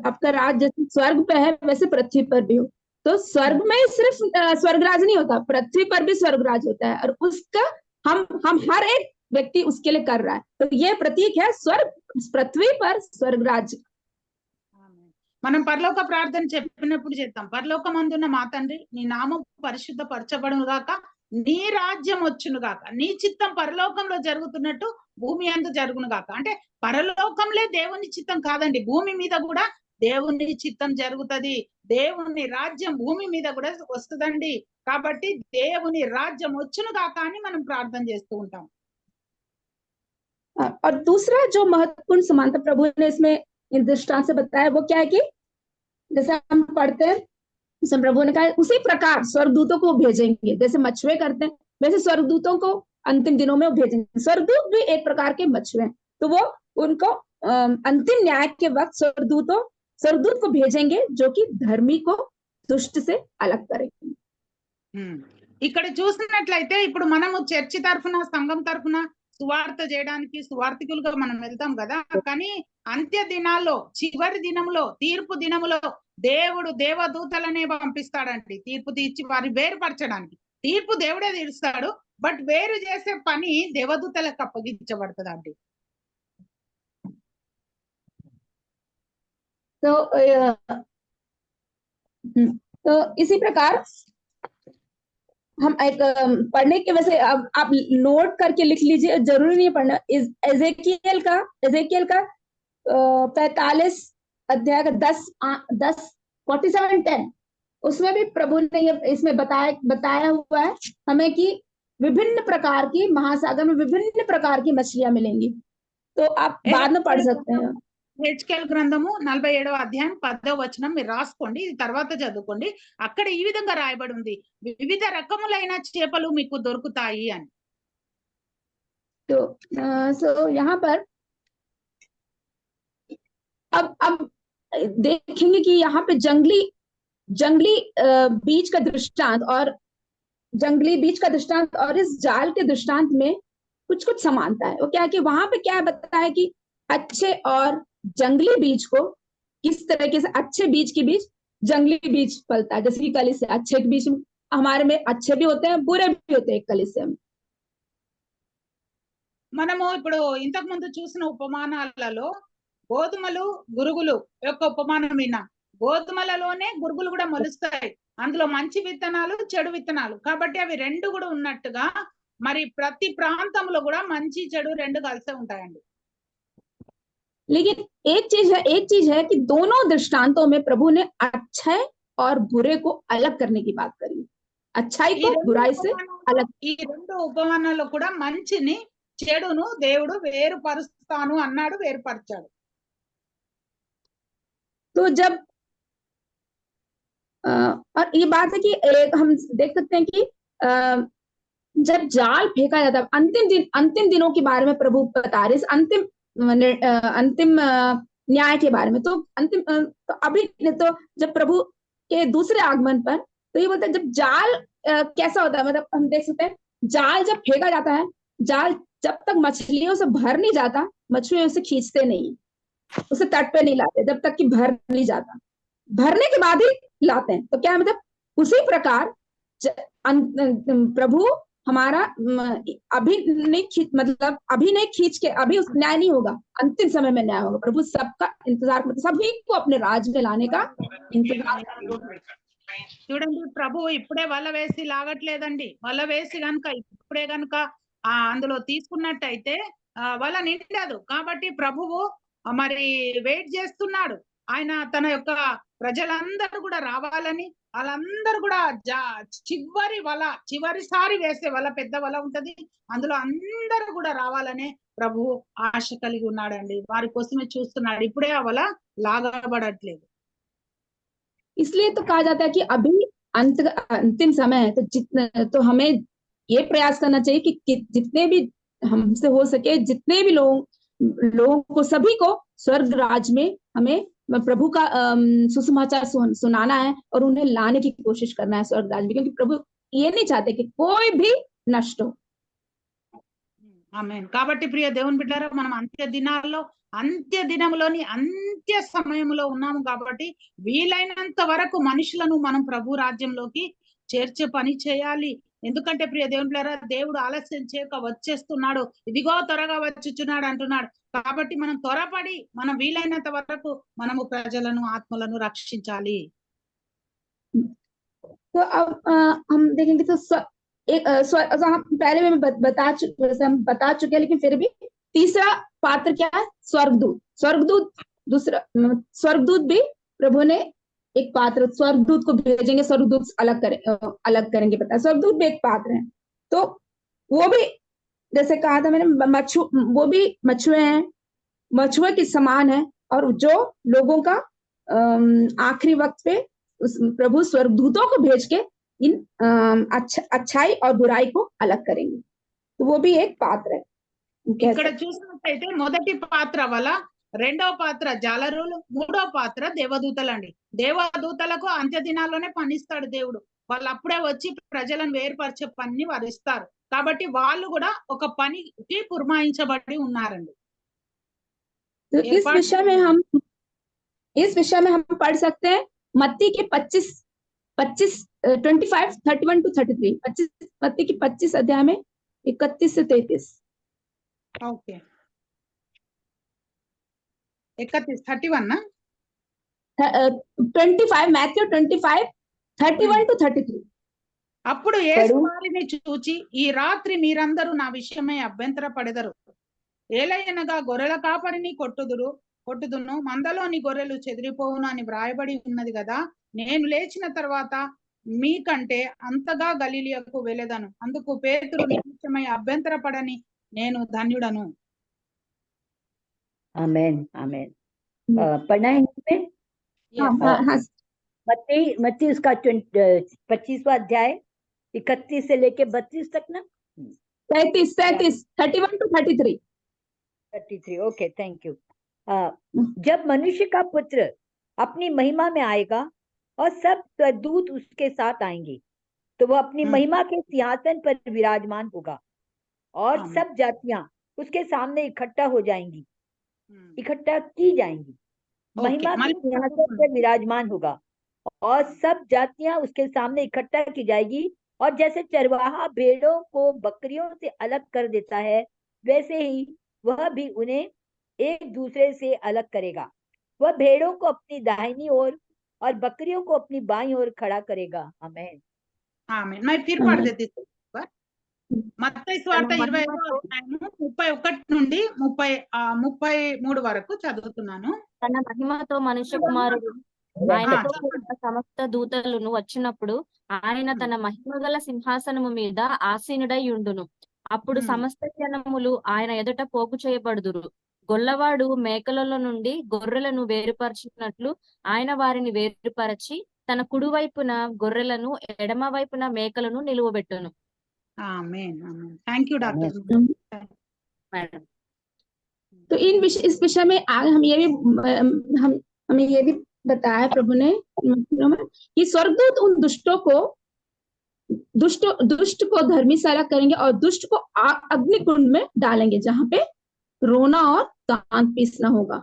आपका राज जैसे स्वर्ग पे है वैसे पृथ्वी पर भी हो। तो स्वर्ग में सिर्फ स्वर्ग राज नहीं होता, पृथ्वी पर भी स्वर्ग राज होता है, और उसका हम हर एक व्यक्ति उसके लिए कर रहा है। तो ये प्रतीक है स्वर्ग, पृथ्वी पर स्वर्ग राज्य। మనం పరలోక ప్రార్థన చెప్పినప్పుడు చేద్దాం. పరలోకమందున్న మా తండ్రి, నీ నామం పరిశుద్ధపరచబడును గాక, నీ రాజ్యం వచ్చును గాక, నీ చిత్తం పరలోకంలో జరుగుతున్నట్టు భూమి యందు జరుగును గాక. అంటే పరలోకంలో దేవుని చిత్తం కాదండి, భూమి మీద కూడా దేవుని చిత్తం జరుగుతుంది. దేవుని రాజ్యం భూమి మీద కూడా వస్తుందండి. కాబట్టి దేవుని రాజ్యం వచ్చును గాక అని మనం ప్రార్థన చేస్తూ ఉంటాం. और दूसरा जो महत्वपूर्ण समानता प्रभु ने इसमें दृष्टांत से बताया वो क्या है कि जैसे हम पढ़ते हैं, प्रभु ने कहा उसी प्रकार स्वर्गदूतों को भेजेंगे, जैसे मछुए करते हैं वैसे स्वर्गदूतों को अंतिम दिनों में वो भेजेंगे। स्वर्गदूत भी एक प्रकार के मछुए हैं, तो वो उनको अंतिम न्याय के वक्त स्वर्गदूत को भेजेंगे जो कि धर्मी को दुष्ट से अलग करेंगे। ఇక్కడ చూసినట్లయితే ఇప్పుడు మనము చర్చి తరఫున, సంఘం తరఫున సువార్త చేయడానికి సువార్థికులుగా మనం వెళ్తాం కదా, కానీ అంత్య దినాల్లో, చివరి దినంలో, తీర్పు దినములో దేవుడు దేవదూతలనే పంపిస్తాడండి తీర్పు తీర్చి వారి వేరుపరచడానికి. తీర్పు దేవుడే తీరుస్తాడు, బట్ వేరు చేసే పని దేవదూతలకు అప్పగించబడుతుందండి. तो इसी प्रकार हम एक पढ़ने के वैसे अब आप नोट करके लिख लीजिए, जरूरी नहीं है पढ़ना। एजेकियल का 45 अध्याय का 47:10 उसमें भी प्रभु ने ये इसमें बताया हुआ है हमें कि विभिन्न प्रकार की महासागर में विभिन्न प्रकार की मछलियां मिलेंगी। तो आप बाद में पढ़ सकते हैं। హెచ్కేల్ గ్రంథము 47వ అధ్యాయం 10వ వచనం మీరు రాసుకోండి, ఇది తర్వాత చదువుకోండి. అక్కడ ఈ విధంగా రాయబడి ఉంది, వివిధ రకములైన చేపలు మీకు దొరుకుతాయి అని. तो यहाँ पर अब देखेंगे कि यहाँ पे जंगली बीज का दृष्टांत और इस जाल के दृष्टांत में कुछ समानता है। वो क्या है कि वहां पे क्या बताया कि अच्छे और जंगली बीज को किस तरीके से, अच्छे बीज के बीच जंगली बीज फलता है। जैसे कि कलीसिया, अच्छे के बीच हमारे में अच्छे भी होते हैं, बुरे भी होते हैं कलीसिया में। మనము ఇప్పుడు ఇంతకు ముందు చూసిన ఉపమానాలలో గోధుమలు గురుగులు యొక్క ఉపమానం విన్నాం. గోధుమలలోనే గురుగులు కూడా మొలుస్తాయి, అందులో మంచి విత్తనాలు చెడు విత్తనాలు, కాబట్టి అవి రెండు కూడా ఉన్నట్టుగా మరి ప్రతి ప్రాంతంలో కూడా మంచి చెడు రెండు కలిసే ఉంటాయండి. लेकिन एक चीज है कि दोनों दृष्टांतों में प्रभु ने अच्छे और बुरे को अलग करने की बात करी, अच्छाई को बुराई से अलग। ఈ రెండు ఉపమానాల్లో కూడా మంచిని చెడును దేవుడు వేరుపరుస్తాను అన్నాడు, వేరుపరిచాడు. तो जब और ये बात है कि हम देख सकते हैं कि जब जाल फेंका जाता है, अंतिम दिनों के बारे में प्रभु बता रहे, अंतिम न्याय के बारे में। तो तो अभी तो जब प्रभु के दूसरे आगमन पर तो ये बोलते हैं जब जाल कैसा होता है, मतलब हम देख सकते हैं जाल जब फेंका जाता है, जाल जब तक मछलियों से भर नहीं जाता, मछलियां उसे खींचते नहीं, उसे तट पे नहीं लाते जब तक कि भर नहीं जाता, भरने के बाद ही लाते हैं। तो क्या मतलब उसी प्रकार प्रभु हमारा अभी नहीं खींच के अभी उस न्याय नहीं होगा, अंतिम समय में न्याय होगा। प्रभु सबका इंतजार करते, सभी को अपने राज्य में लाने का इंतजार। చూడండి, ప్రభు ఇప్పుడే వల వేసి లాగట్లేదండి. వల వేసి గనుక ఇప్పుడే గనుక అందులో తీసుకున్నట్టయితే వల నిండదు. కాబట్టి ప్రభువు మరి వెయిట్ చేస్తున్నాడు. ఆయన తన యొక్క ప్రజలందరూ కూడా రావాలని, వాళ్ళందరూ కూడా చివరిసారి వేసే వల, పెద్ద వల ఉంటది, అందులో అందరూ కూడా రావాలనే ప్రభు ఆశ కలిగి ఉన్నాడండి. వారి కోసమే చూస్తున్నాడు, ఇప్పుడే ఆ వల లాగబడట్లేదు. इसलिए तो कहा जाता है कि अभी अंतिम समय है, तो हमें ये प्रयास करना चाहिए कि जितने भी हमसे हो सके, जितने भी लोगों को, सभी को स्वर्ग राज में हमें प्रभु का सुसमाचार सुनाना है और उन्हें लाने की कोशिश करना है स्वर्ग राज में, क्योंकि प्रभु ये नहीं चाहते कि कोई भी नष्ट हो। ఆమేన్. కాబట్టి ప్రియ దేవుని బిడ్డలారా, మనం అంత్య దినములోని అంత్య సమయంలో ఉన్నాము. కాబట్టి వీలైనంత వరకు మనుషులను మనం ప్రభు రాజ్యంలోకి చేర్చే పని చేయాలి. ఎందుకంటే ప్రియ దేవుని బిడ్డలారా, దేవుడు ఆలస్యం చేయక వచ్చేస్తున్నాడు, ఇదిగో త్వరగా వచ్చుచున్నాడు అంటున్నాడు. కాబట్టి మనం త్వరపడి మనం వీలైనంత వరకు మనము ప్రజలను, ఆత్మలను రక్షించాలి. तो अब हम देखेंगे तो हम पहले में बता चुके हैं, लेकिन फिर भी तीसरा पात्र क्या है? स्वर्गदूत भी प्रभु ने एक पात्र, स्वर्गदूत को भेजेंगे, स्वर्गदूत अलग करेंगे पता है, स्वर्गदूत भी एक पात्र है। तो वो भी जैसे कहा था मैंने, वो भी मछुए के समान है, और जो लोगों का आखिरी वक्त पे प्रभु स्वर्गदूतों को भेज के इन अच्छाई और बुराई को अलग करेंगे। तो वो भी एक पात्र है। ఇక్కడ చూసినట్లయితే మొదటి పాత్ర వల, రెండవ పాత్ర జాలరులు, మూడో పాత్ర దేవదూతలండి. దేవదూతలకు అంత్య దినాల్లోనే పనిస్తాడు దేవుడు. వాళ్ళు అప్పుడే వచ్చి ప్రజలను వేరుపరిచే పని వారు ఇస్తారు. కాబట్టి వాళ్ళు కూడా ఒక పనికి పురమాయించబడి ఉన్నారండి. तो इस विषय में हम पढ़ सकते हैं मत्ती के 25:31-33, मत्ती के 25 अध्याय में 31 से 33। ఓకే, 31 ना 25, Matthew 25:31-33। అప్పుడు యేసు పడు వారిని చూచి, ఈ రాత్రి మీరందరూ నా విషయమై అభ్యంతర పడెదరు. ఏలయనగా గొర్రెల కాపరిని కొట్టుదును, మందలోని గొర్రెలు చెదిరిపోవును అని వ్రాయబడి ఉన్నది కదా. నేను లేచిన తర్వాత మీకంటే అంతగా గలిలియకు వెళ్ళెదను. అందుకు పేతురు, నీ విషయమై అభ్యంతర పడని నేను ధన్యుడను. आमेन आमेन। पढ़ना है इसमें हाँ Yes. हाँ हाँ मत्ती उसका 25वां अध्याय 31 से लेके 32 तक ना। 33 31 to 33। 33 okay thank you. जब मनुष्य का पुत्र अपनी महिमा में आएगा और सब स्वदूत उसके साथ आएंगे तो वह अपनी महिमा के सिंहासन पर विराजमान होगा और आमीन। सब जातियां उसके सामने इकट्ठा हो जाएंगी, इकट्ठा की जाएंगी। महिमा के सिंहासन पर विराजमान होगा और सब जातियां उसके सामने इकट्ठा की जाएगी। और जैसे चरवाहा भेड़ों को बकरियों से अलग कर देता है वैसे ही वह भी उन्हें एक दूसरे से अलग करेगा। वह भेड़ों को अपनी दाहिनी ओर और बकरियों को अपनी बाईं ओर खड़ा करेगा। आमीन ఆమేన్। मैं फिर पढ़ देती हूँ। మత్తయి సువార్త 25వ అధ్యాయము 31 నుండి 33 వరకు చదువుతున్నాను. తన మహిమతో మనుష్య కుమారుడు ఆయనతో కూడా సమస్త దూతలను వచ్చినప్పుడు ఆయన తన మహిమగల సింహాసనము మీద ఆసీనుడై ఉండును. అప్పుడు సమస్త జనములు ఆయన ఎదుట పోగు చేయబడుదురు. గొల్లవాడు మేకలలో నుండి గొర్రెలను వేరుపరచినట్లు ఆయన వారిని వేరుపరచి తన కుడివైపున గొర్రెలను ఎడమ వైపున మేకలను నిలువబెట్టును. ఆమేన్ ఆమేన్। థ్యాంక్ యూ డాక్టర్ మేడం तो इस विषय में आगे हमें ये भी बताया प्रभु ने कि स्वर्गदूत उन दुष्ट को धर्मीशाला करेंगे और दुष्ट को अग्निकुंड में डालेंगे जहाँ पे रोना और दांत पीसना होगा।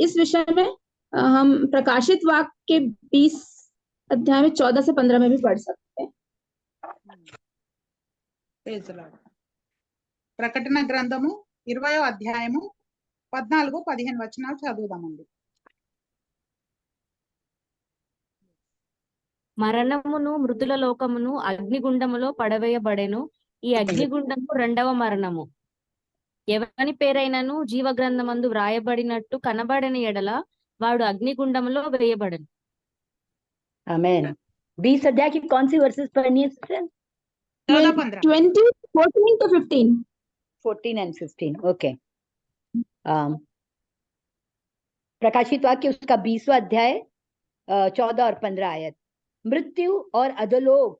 इस विषय में हम प्रकाशित वाक्य के 20 अध्याय में 14 से 15 में भी पढ़ सकते हैं। ప్రకటన గ్రంథము 20వ అధ్యాయము 14-15 వచనాలు చదువుదామండి. మరణమును మృతుల లోకమును అగ్నిగుండములో పడవేయబడెను. ఈ అగ్నిగుండము రెండవ మరణము. ఎవని పేరైనను జీవ గ్రంథమందు వ్రాయబడినట్టు కనబడని ఎడల వాడు అగ్నిగుండములో వేయబడను. आमीन। 20 अध्याय की कौन सी वर्सेस पढ़नी है सिस्टर? 14-15 14 to 15 14 and 15 okay. प्रकाशित वाक्य उसका 20वां अध्याय 14 और 15 आयत। मृत्यु और अधोलोक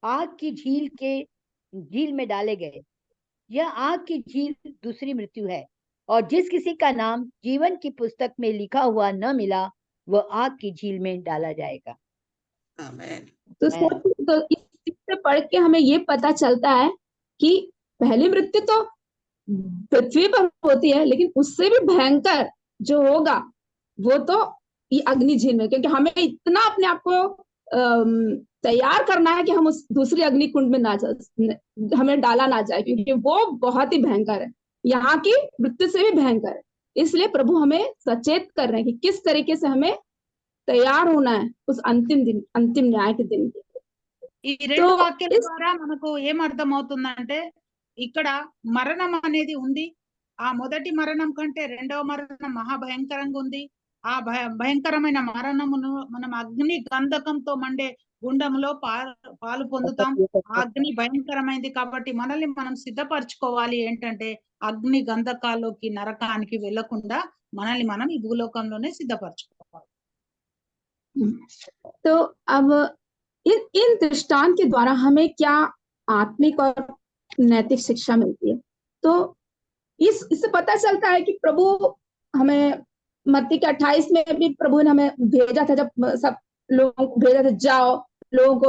आग की झील में डाले गए। यह आग की झील दूसरी मृत्यु है और जिस किसी का नाम जीवन की पुस्तक में लिखा हुआ न मिला वह आग की झील में डाला जाएगा। आमीन। तो इससे पढ़ के हमें ये पता चलता है कि पहली मृत्यु तो पृथ्वी पर होती है लेकिन उससे भी भयंकर जो होगा वो तो ये अग्नि झील में, क्योंकि हमें इतना अपने आप को तैयार करना है कि हम उस दूसरी अग्नि कुंड में ना हमें डाला ना जाए, क्योंकि वो बहुत ही भयंकर है, यहाँ की मृत्यु से भी भयंकर है। इसलिए प्रभु हमें सचेत कर रहे हैं कि किस तरीके से हमें तैयार होना है उस अंतिम न्याय के दिन के। ఈ రెండు వాక్యాల ద్వారా మనకు ఏం అర్థమవుతుందంటే ఇక్కడ మరణం అనేది ఉంది. ఆ మొదటి మరణం కంటే రెండవ మరణం మహాభయంకరంగా ఉంది. ఆ భయంకరమైన మరణమును మనం అగ్ని గంధకంతో మండే గుండంలో పాలు పొందుతాం. అగ్ని భయంకరమైంది కాబట్టి మనల్ని మనం సిద్ధపరచుకోవాలి. ఏంటంటే అగ్ని గంధకాల్లోకి నరకానికి వెళ్లకుండా మనల్ని మనం ఈ భూలోకంలోనే సిద్ధపరచుకోవాలి. तो अब इन दृष्टांत के द्वारा हमें क्या आत्मिक और नैतिक शिक्षा मिलती है? तो इससे पता चलता है कि प्रभु हमें मत्ती के 28 में भी प्रभु ने हमें भेजा था, जब सब लोगों को भेजा था, जाओ लोगों को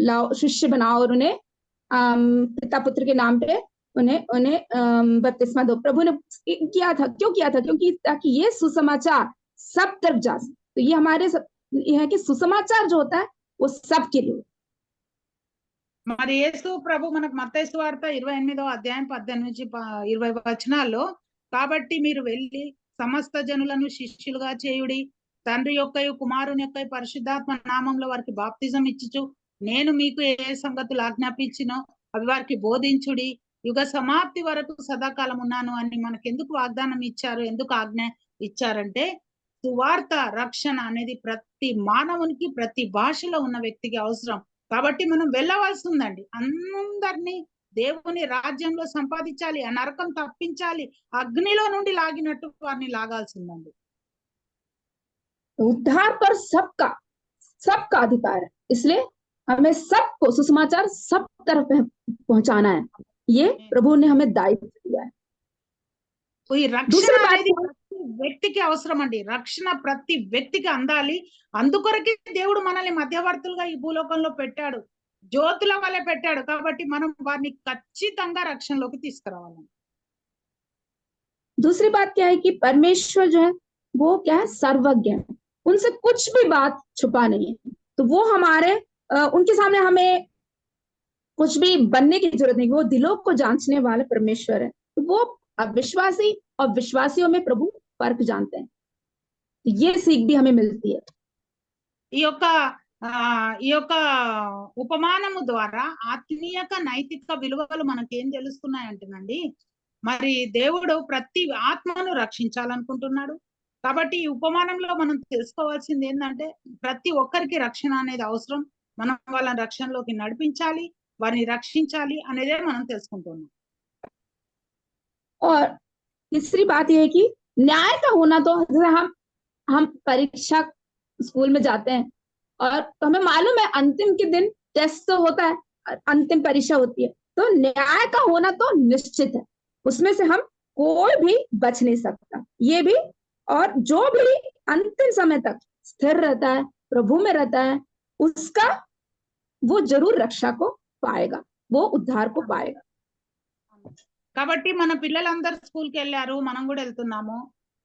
लाओ शिष्य बनाओ और उन्हें पिता पुत्र के नाम पे उन्हें बपतिस्मा दो। प्रभु ने किया था, क्यों किया था? क्योंकि ताकि ये सुसमाचार सब तरफ जा सके। तो ये हमारे ये है कि सुसमाचार जो होता है वो सबके लिए। మరి యేసు ప్రభు మనకు మత్తయి సువార్త 28వ అధ్యాయం 18-20 వచనాల్లో, కాబట్టి మీరు వెళ్ళి సమస్త జనులను శిష్యులుగా చేయుడి, తండ్రి యొక్కయు కుమారుని యొక్క పరిశుద్ధాత్మ నామంలో వారికి బాప్తిజం ఇచ్చుచు నేను మీకు ఏ సంగతులు ఆజ్ఞాపించినో అవి వారికి బోధించుడి, యుగ సమాప్తి వరకు సదాకాలం ఉన్నాను అని మనకెందుకు వాగ్దానం ఇచ్చారు, ఎందుకు ఆజ్ఞ ఇచ్చారంటే సువార్త రక్షణ అనేది ప్రతి మానవునికి ప్రతి భాషలో ఉన్న వ్యక్తికి అవసరం. కాబట్టి మనం వెళ్ళవలసి ఉందండి. అందరినీ దేవుని రాజ్యంలో సంపాదించాలి, ఆ నరకం తప్పించాలి, అగ్నిలో నుండి లాగినట్టు వారిని లాగాల్సిందండి. उद्धार पर सबका अधिकार है, इसलिए हमें सबको सुसमाचार सब तरफ पहुंचाना है। ये प्रभु ने हमें दायित्व दिया है। ఈ రక్షణ అనేది ప్రతి వ్యక్తికి అవసరం అండి. రక్షణ ప్రతి వ్యక్తికి అందాలి. అందుకొరకే దేవుడు మనల్ని మధ్యవర్తులుగా ఈ భూలోకంలో పెట్టాడు, జ్యోతుల వలె పెట్టాడు. కాబట్టి మనం వారిని ఖచ్చితంగా రక్షణలోకి తీసుకురావాలి. दूसरी बात क्या है कि परमेश्वर जो है वो क्या है, सर्वज्ञ है, उनसे कुछ भी बात छुपा नहीं है। तो वो हमारे उनके सामने हमें कुछ भी बनने की जरूरत नहीं, वो दिलों को जांचने वाले परमेश्वर है। तो वो अविश्वासी और विश्वासियों में प्रभु फर्क जानते हैं। तो ये सीख भी हमें मिलती है। ఈ యొక్క ఉపమానము ద్వారా ఆత్మీయక నైతిక విలువలు మనకేం తెలుస్తున్నాయంటేనండి, మరి దేవుడు ప్రతి ఆత్మను రక్షించాలనుకుంటున్నాడు. కాబట్టి ఈ ఉపమానంలో మనం తెలుసుకోవాల్సింది ఏంటంటే ప్రతి ఒక్కరికి రక్షణ అనేది అవసరం. మనం వాళ్ళని రక్షణలోకి నడిపించాలి, వారిని రక్షించాలి అనేదే మనం తెలుసుకుంటున్నాం. और तीसरी बात यह है कि न्याय का होना, तो हम परीक्षा स्कूल में जाते हैं और तो हमें मालूम है अंतिम के दिन टेस्ट तो होता है, अंतिम परीक्षा होती है। तो न्याय का होना तो निश्चित है, उसमें से हम कोई भी बच नहीं सकता। ये भी, और जो भी अंतिम समय तक स्थिर रहता है, प्रभु में रहता है, उसका वो जरूर रक्षा को पाएगा, वो उद्धार को पाएगा। కాబట్టి మన పిల్లలందరూ స్కూల్కి వెళ్ళారు, మనం కూడా వెళ్తున్నాము.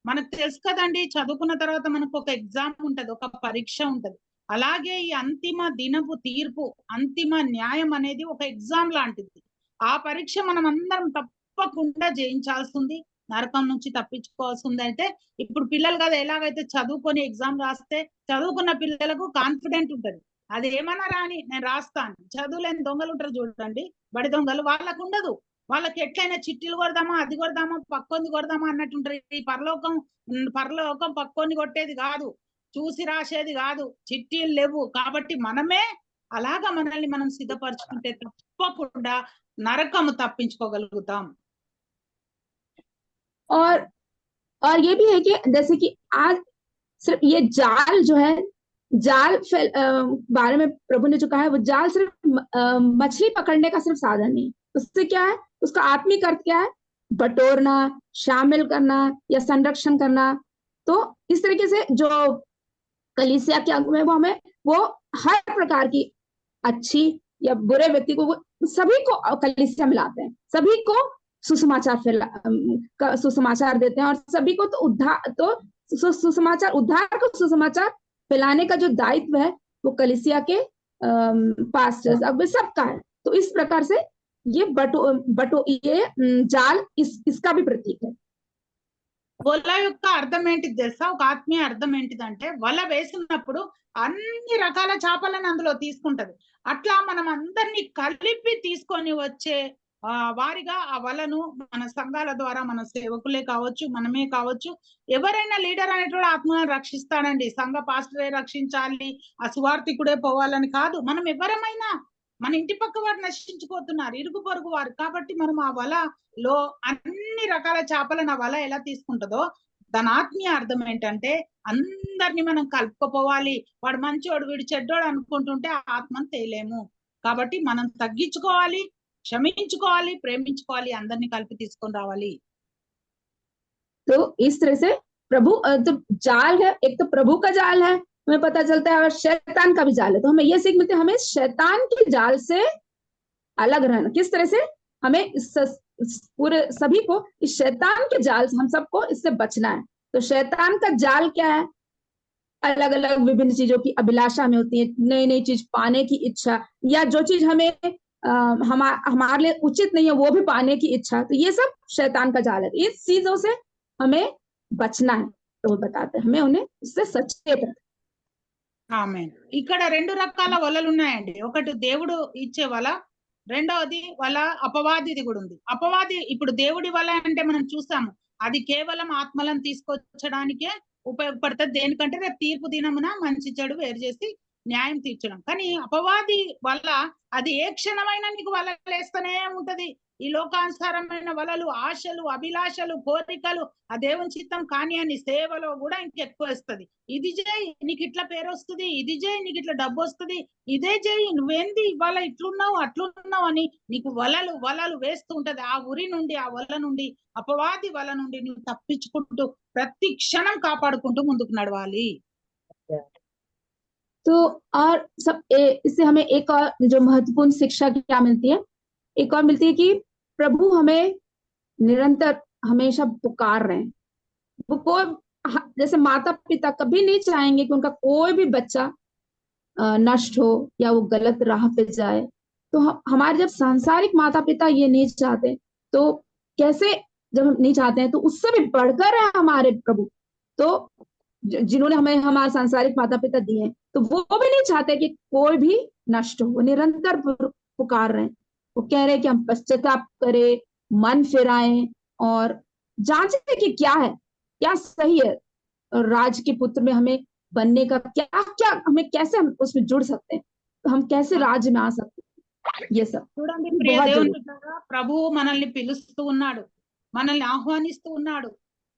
మనకు తెలుసు కదండి, చదువుకున్న తర్వాత మనకు ఒక ఎగ్జామ్ ఉంటది, ఒక పరీక్ష ఉంటది. అలాగే ఈ అంతిమ దినపు తీర్పు, అంతిమ న్యాయం అనేది ఒక ఎగ్జామ్ లాంటిది. ఆ పరీక్ష మనం అందరం తప్పకుండా జయించాల్సింది, నరకం నుంచి తప్పించుకోవాల్సింది. అయితే ఇప్పుడు పిల్లలు కదా ఎలాగైతే చదువుకొని ఎగ్జామ్ రాస్తే చదువుకున్న పిల్లలకు కాన్ఫిడెంట్ ఉంటది, అది ఏమన్నా రాని నేను రాస్తాను. చదువులేని దొంగలు ఉంటారు చూడండి, బడి దొంగలు, వాళ్ళకు ఉండదు. వాళ్ళకి ఎట్లయినా చిట్టీలు కొడదామా, అది కొడదామా, పక్కోని కొడదామా అన్నట్టుంటారు. ఈ పరలోకం పక్కోని కొట్టేది కాదు, చూసి రాసేది కాదు, చిట్టీలు లేవు. కాబట్టి మనమే అలాగా మనల్ని మనం సిద్ధపరచుకుంటే తప్పకుండా నరకము తప్పించుకోగలుగుతాం. और ये भी है कि जैसे कि आज सिर्फ ये जाल जो है, जाल बारे में प्रभु ने जो कहा है, वो जाल सिर्फ मछली पकड़ने का सिर्फ साधन नहीं, उससे क्या है, उसका आत्मिक अर्थ क्या है, बटोरना, शामिल करना या संरक्षण करना। तो इस तरीके से जो कलीसिया के अंग में वो हर प्रकार की अच्छी या बुरे व्यक्ति को, सभी को कलीसिया में लाते हैं, सभी को सुसमाचार देते हैं, और सभी को तो उद्धार को सुसमाचार फैलाने का जो दायित्व है वो कलीसिया के पास्टर्स अब सबका है। तो इस प्रकार से ये ये जाल इसका भी प्रतीक है। వల యొక్క అర్థం ఏంటిది తెలుసా? ఒక ఆత్మీయ అర్థం ఏంటిదంటే, వల వేసినప్పుడు అన్ని రకాల చేపలను అందులో తీసుకుంటది. అట్లా మనం అందరినీ కలిపి తీసుకొని వచ్చే వారిగా ఆ వలను మన సంఘాల ద్వారా, మన సేవకులే కావచ్చు, మనమే కావచ్చు, ఎవరైనా లీడర్ అనేటువంటి ఆత్మను రక్షిస్తాడండి. సంఘ పాస్టరే రక్షించాలి, ఆ సువార్థికుడే పోవాలని కాదు. మనం ఎవరమైనా, మన ఇంటి పక్క వారు నశించిపోతున్నారు, ఇరుగు పొరుగు వారు. కాబట్టి మనం ఆ వలలో అన్ని రకాల చేపలను ఆ వల ఎలా తీసుకుంటుందో, దాని ఆత్మీయ అర్థం ఏంటంటే అందరినీ మనం కలుపుకోపోవాలి. వాడు మంచోడు, వీడు చెడ్డోడు అనుకుంటుంటే ఆ ఆత్మను తేలేము. కాబట్టి మనం తగ్గించుకోవాలి, क्षमिंచుకోవాలి, ప్రేమించుకోవాలి, అందరినీ కలిపి తీసుకొని రావాలి. तो इस तरह से प्रभु तो जाल है, एक तो प्रभु का जाल है, हमें पता चलता है, और शैतान का भी जाल है। तो हमें ये सीख मिलती है, हमें शैतान के जाल से अलग रहना। किस तरह से हमें पूरे सभी को इस शैतान के जाल से, हम सबको इससे बचना है। तो शैतान का जाल क्या है? अलग अलग विभिन्न चीजों की अभिलाषा में होती है, नई नई चीज पाने की इच्छा, या जो चीज हमें हमारे लिए उचित नहीं है वो भी पाने की इच्छा। तो ये सब शैतान का जाल है। इस चीजों से हमें बचना है। तो वो बताते हैं हमें उन्हें इससे सचेत रखना। ఆమేన్. ఇక్కడ 2 రకాల వలలు ఉన్నాయండి. ఒకటి దేవుడు ఇచ్చే వల, రెండవది వల అపవాదిది కూడా ఉంది. అపవాది ఇప్పుడు దేవుడి వల అంటే మనం చూసాము, అది కేవలం ఆత్మలను తీసుకొచ్చడానికే ఉపయోగపడుతుంది. దేనికంటే రేపు తీర్పు దినమున మంచి చెడు వేరు చేసి న్యాయం తీర్చడం. కానీ అపవాది వల్ల అది ఏ క్షణమైనా నీకు వలలేస్తూనే ఉంటది. ఈ లోకానుసారమైన వలలు, ఆశలు, అభిలాషలు, కోరికలు, ఆ దేవుని చిత్తం కాని అని సేవలో కూడా ఇంకెక్కువ వస్తుంది. ఇది చేయి నీకు ఇట్లా పేరు వస్తుంది, ఇది చేయి నీకు ఇట్లా డబ్బు వస్తుంది, ఇదే చేయి నువ్వేంది ఇవాళ ఇట్లున్నావు అట్లున్నావు అని నీకు వలలు వలలు వేస్తూ ఉంటది. ఆ ఉరి నుండి, ఆ వల నుండి, అపవాది వల నుండి నువ్వు తప్పించుకుంటూ ప్రతి క్షణం కాపాడుకుంటూ ముందుకు నడవాలి. तो और इससे हमें एक और जो महत्वपूर्ण शिक्षा क्या मिलती है, एक और मिलती है कि प्रभु हमें निरंतर हमेशा पुकार रहे हैं। वो कोई जैसे माता पिता कभी नहीं चाहेंगे कि उनका कोई भी बच्चा नष्ट हो या वो गलत राह पे जाए। तो हमारे जब सांसारिक माता पिता ये नहीं चाहते, तो कैसे जब हम नहीं चाहते हैं, तो उससे भी बढ़कर है हमारे प्रभु, तो जिन्होंने हमें हमारे सांसारिक माता पिता दिए हैं, तो वो भी नहीं चाहते कि कोई भी नष्ट हो। वो निरंतर पुकार रहे हैं, वो कह रहे हैं कि हम पश्चाताप करें, मन फिराएं और जांचें कि क्या है, क्या सही है, और राज के पुत्र में हमें बनने का क्या क्या, हमें कैसे हम उसमें जुड़ सकते हैं, तो हम कैसे राज्य में आ सकते हैं, ये सब చూడండి ప్రియ దేవుని బిడ్డలారా, ప్రభువు మనల్ని పిలుస్తూ ఉన్నాడు, మనల్ని ఆహ్వానిస్తూ ఉన్నాడు.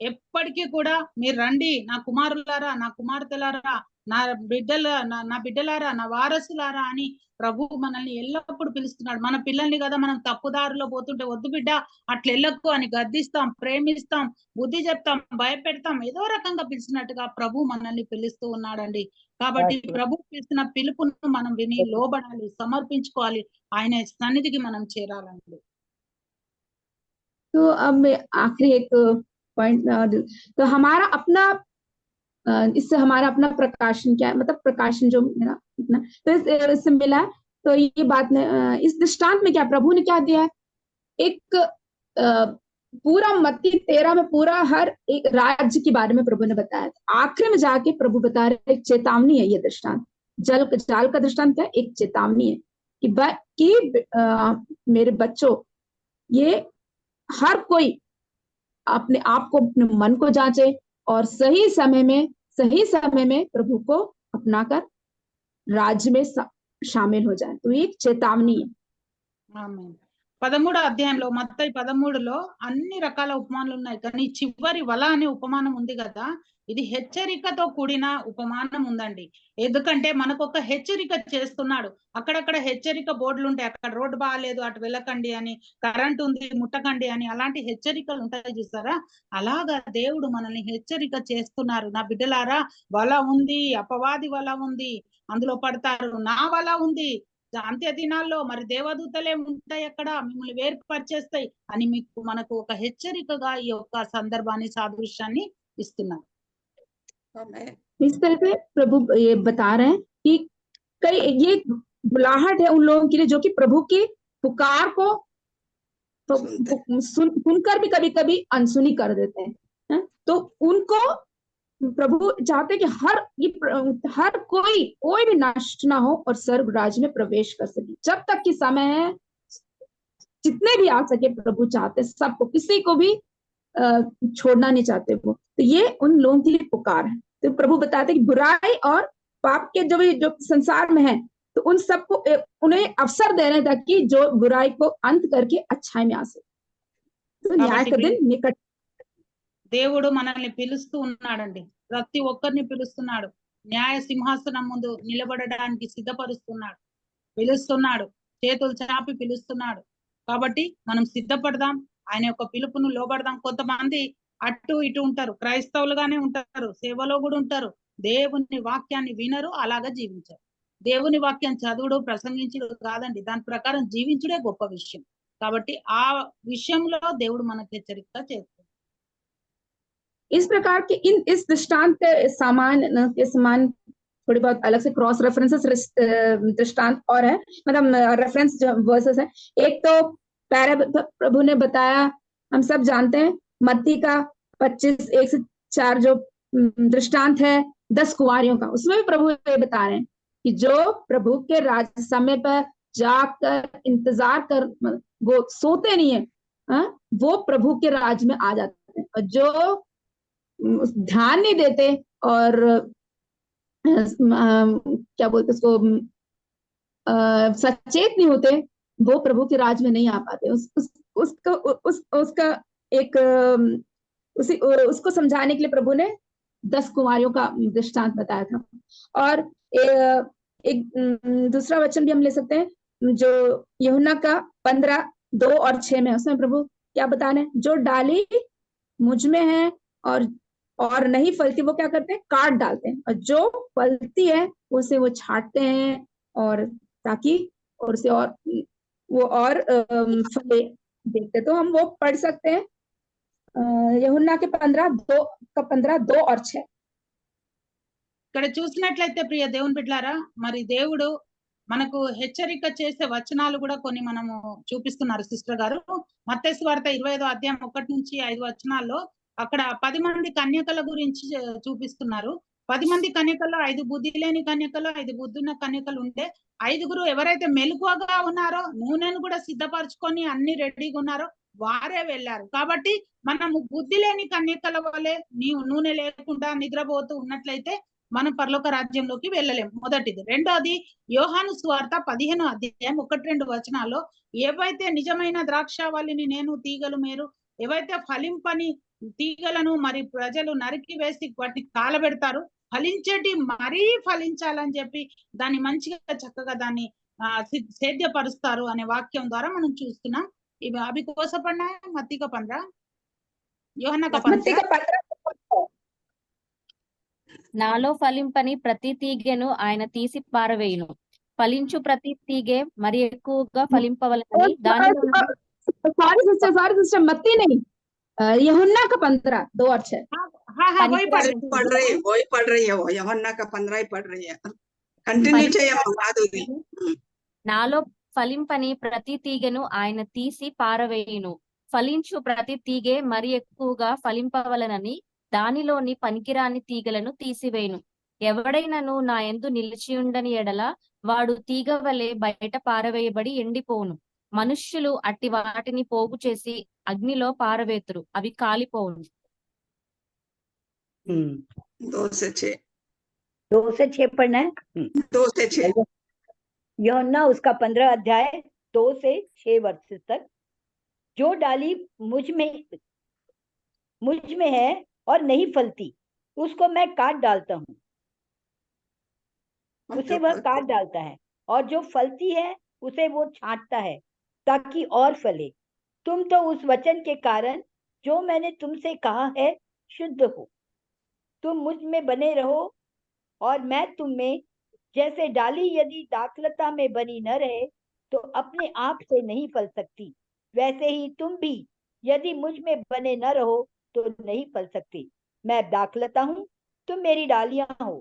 ఎప్పటికీ కూడా మీరు రండి నా కుమారులారా, నా కుమార్తెలారా, నా బిడ్డలారా, నా వారసులారా అని ప్రభువు మనల్ని ఎల్లప్పుడూ పిలుస్తున్నాడు. మన పిల్లల్ని కదా మనం తప్పుదారిలో పోతుంటే వద్దు బిడ్డ అట్లా వెళ్ళకు అని గద్దిస్తాం, ప్రేమిస్తాం, బుద్ధి చెప్తాం, భయపెడతాం, ఏదో రకంగా పిలిచినట్టుగా ప్రభు మనల్ని పిలుస్తూ ఉన్నాడండి. కాబట్టి ప్రభు పిలిచిన పిలుపును మనం విని లోబడాలి, సమర్పించుకోవాలి, ఆయన సన్నిధికి మనం చేరాలండి. तो अब मैं आखिरी एक पॉइंट, तो हमारा अपना इससे हमारा अपना प्रकाशन क्या है, मतलब प्रकाशन जो मेरा अपना तो इससे मिला। तो ये बात इस दृष्टांत में क्या प्रभु ने क्या दिया है, एक पूरा मत्ती 13 में पूरा हर एक राज्य के बारे में प्रभु ने बताया था। आखिर में जाके प्रभु बता रहे एक चेतावनी है, ये दृष्टांत जाल का दृष्टांत क्या, एक चेतावनी है कि मेरे बच्चों, ये हर कोई अपने आप को, अपने मन को जांचे और सही समय में प्रभु को अपनाकर राज्य में शामिल हो जाए। तो ये एक चेतावनी है। ఆమేన్. 13వ అధ్యాయంలో మత్తయి 13లో అన్ని రకాల ఉపమానాలు ఉన్నాయి, కానీ చివరి వల అనే ఉపమానం ఉంది కదా, ఇది హెచ్చరికతో కూడిన ఉపమానం ఉందండి. ఎందుకంటే మనకు ఒక హెచ్చరిక చేస్తున్నాడు. అక్కడక్కడ హెచ్చరిక బోర్డులు ఉంటాయి, అక్కడ రోడ్డు బాగాలేదు అటు వెళ్ళకండి అని, కరెంట్ ఉంది ముట్టకండి అని, అలాంటి హెచ్చరికలు ఉంటాయి చూసారా. అలాగా దేవుడు మనల్ని హెచ్చరిక చేస్తున్నారు. నా బిడ్డలారా, వల ఉంది, అపవాది వల ఉంది, అందులో పడతారు, నా వల ఉంది, అంత్య దినాల్లో మరి దేవదూతలే ఉంటాయి అక్కడ, మిమ్మల్ని వేరుపరిచేస్తాయి అని మనకు ఒక హెచ్చరికగా ఈ యొక్క సందర్భాన్ని, సాదృశ్యాన్ని ఇస్తున్నారు. इस तरह से प्रभु ये बता रहे हैं कि कई ये बुलाहट है उन लोगों के लिए जो कि प्रभु की पुकार को सुनकर भी कभी कभी अनसुनी कर देते हैं। तो उनको प्रभु चाहते कि हर कोई भी नष्ट ना हो और स्वर्ग राज्य में प्रवेश कर सके। जब तक की समय है, जितने भी आ सके प्रभु चाहते सबको, किसी को भी छोड़ना नहीं चाहते वो। तो ये उन लोगों के लिए पुकार है। तो प्रभु बताते कि बुराई और पाप के जो संसार में है, तो उन सबको उन्हें अवसर दे रहे हैं ताकि जो बुराई को अंत करके अच्छाई में आ सके। तो न्याय का दिन निकट। దేవుడు మనల్ని పిలుస్తూ ఉన్నాడండి, ప్రతి ఒక్కరిని పిలుస్తున్నాడు, న్యాయ సింహాసనం ముందు నిలబడడానికి సిద్ధపరుస్తున్నాడు, పిలుస్తున్నాడు, చేతులు చాపి పిలుస్తున్నాడు. కాబట్టి మనం సిద్ధపడదాం, ఆయన యొక్క పిలుపును లోబడదాం. కొంతమంది అటు ఇటు ఉంటారు, క్రైస్తవులుగానే ఉంటారు, సేవలో కూడా ఉంటారు, దేవుని వాక్యాన్ని వినరు, అలాగా జీవించారు. దేవుని వాక్యం చదువుడు ప్రసంగించుడు కాదండి, దాని ప్రకారం జీవించుడే గొప్ప విషయం. కాబట్టి ఆ విషయంలో దేవుడు మనకు హెచ్చరిక చేస్తాడు. इस प्रकार के इस दृष्टांत के समान थोड़ी बहुत अलग से क्रॉस रेफरेंसेस दृष्टांत और है, मतलब रेफरेंस वर्सेस है। एक तो प्रभु ने बताया, हम सब जानते हैं, मत्ती का 25:1-4 जो दृष्टांत है, 10 कुंवारियों का, उसमें भी प्रभु ये बता रहे हैं कि जो प्रभु के राज समय पर जाकर इंतजार कर, वो सोते नहीं है, वो प्रभु के राज में आ जाते हैं। और जो ध्यान नहीं देते और क्या बोलते उसको, सचेत नहीं होते, वो प्रभु के राज में नहीं आ पाते। उसका एक उसको समझाने के लिए प्रभु ने 10 कुमारियों का दृष्टांत बताया था। और एक दूसरा वचन भी हम ले सकते हैं जो यूहन्ना का 15:2 और 6 में, उसमें प्रभु क्या बता रहे हैं, जो डाली मुझ में है और नहीं फलती वो क्या करते हैं, काट डालते हैं, और जो फलती है उसे वो छांटते हैं और ताकि और उसे और वो और फले देखते। तो हम वो पढ़ सकते हैं యూహన్నా के 15:2 और 6। ఇక్కడ చూసినట్లయితే ప్రియ దేవుని బిడ్డలారా, మరి దేవుడు మనకు హెచ్చరిక చేసే వచనాలు కూడా కొన్ని మనము చూపిస్తున్నారు సిస్టర్ గారు. మత్తయి సువార్త 25:1-5 వచనాల్లో అక్కడ 10 మంది కన్యకల గురించి చూపిస్తున్నారు. 10 మంది కన్యకల్లో 5 బుద్ధి లేని కన్యకలు, 5 బుద్ధున్న కన్యకలు ఉంటే, 5గురు ఎవరైతే మెలకువగా ఉన్నారో, నూనెను కూడా సిద్ధపరచుకొని అన్ని రెడీగా ఉన్నారో వారే వెళ్ళారు. కాబట్టి మనము బుద్ధి లేని కన్యకల వలె నీవు నూనె లేకుండా నిద్రపోతూ ఉన్నట్లయితే మనం పరలోక రాజ్యంలోకి వెళ్ళలేము. మొదటిది. రెండోది, యోహాను సువార్త 15:1-2 వచనాల్లో, ఏవైతే నిజమైన ద్రాక్షావల్లిని నేను, తీగలు మీరు, ఏవైతే ఫలింపని తీగలను మరి ప్రజలు నరికి వేసి వాటిని కాలబెడతారు, ఫలించేటి మరీ ఫలించాలని చెప్పి దాన్ని మంచిగా చక్కగా దాన్ని సేద్యపరుస్తారు అనే వాక్యం ద్వారా మనం చూస్తున్నాం. ఇవి అవి కోసపడినా మత్తయి का 15, యోహన్నా का 15. నాలో ఫలింపని ప్రతి తీగెను ఆయన తీసి పారవేయును. ఫలించు ప్రతి తీగె మరి ఎక్కువగా ఫలింపవలనని దానిలో सॉरी सिस्टर, मत्ती नहीं, यूहन्ना का 15:2 और 6। हाँ, वही पढ़ रही है वो यूहन्ना का 15 ही पढ़ रही है। कंटिन्यू చేయమ్మా మాధురి. నాలో ఫలింపని ప్రతి తీగెను ఆయన తీసి పారవేయును. ఫలించు ప్రతి తీగె మరి ఎక్కువగా ఫలింపవలనని దానిలోని పనికిరాని తీగలను తీసివేయును. ఎవడైనను నా యందు నిలిచియుండని ఎడల వాడు తీగ వలె బయట పారవేయబడి ఎండిపోవును. మనుష్యులు అట్టి వాటిని పోగు చేసి అగ్నిలో పారవేతురు, అవి కాలిపోవును. 2 से 6 पढ़ना है। 2 से 6 यूहन्ना उसका 15:2 से 6 वर्ष तक। जो डाली मुझ में है और नहीं फलती, उसको मैं काट डालता हूँ, उसे वह काट डालता है, और जो फलती है उसे वो छांटता है ताकि और फले। तुम तो उस वचन के कारण जो मैंने तुमसे कहा है शुद्ध हो। तुम मुझ में बने रहो और मैं तुम में। जैसे डाली यदि दाखलता में बनी न रहे तो अपने आप से नहीं फल सकती, वैसे ही तुम भी यदि मुझ में बने न रहो तो नहीं फल सकते। मैं दाखलता हूँ, तुम मेरी डालियां हो।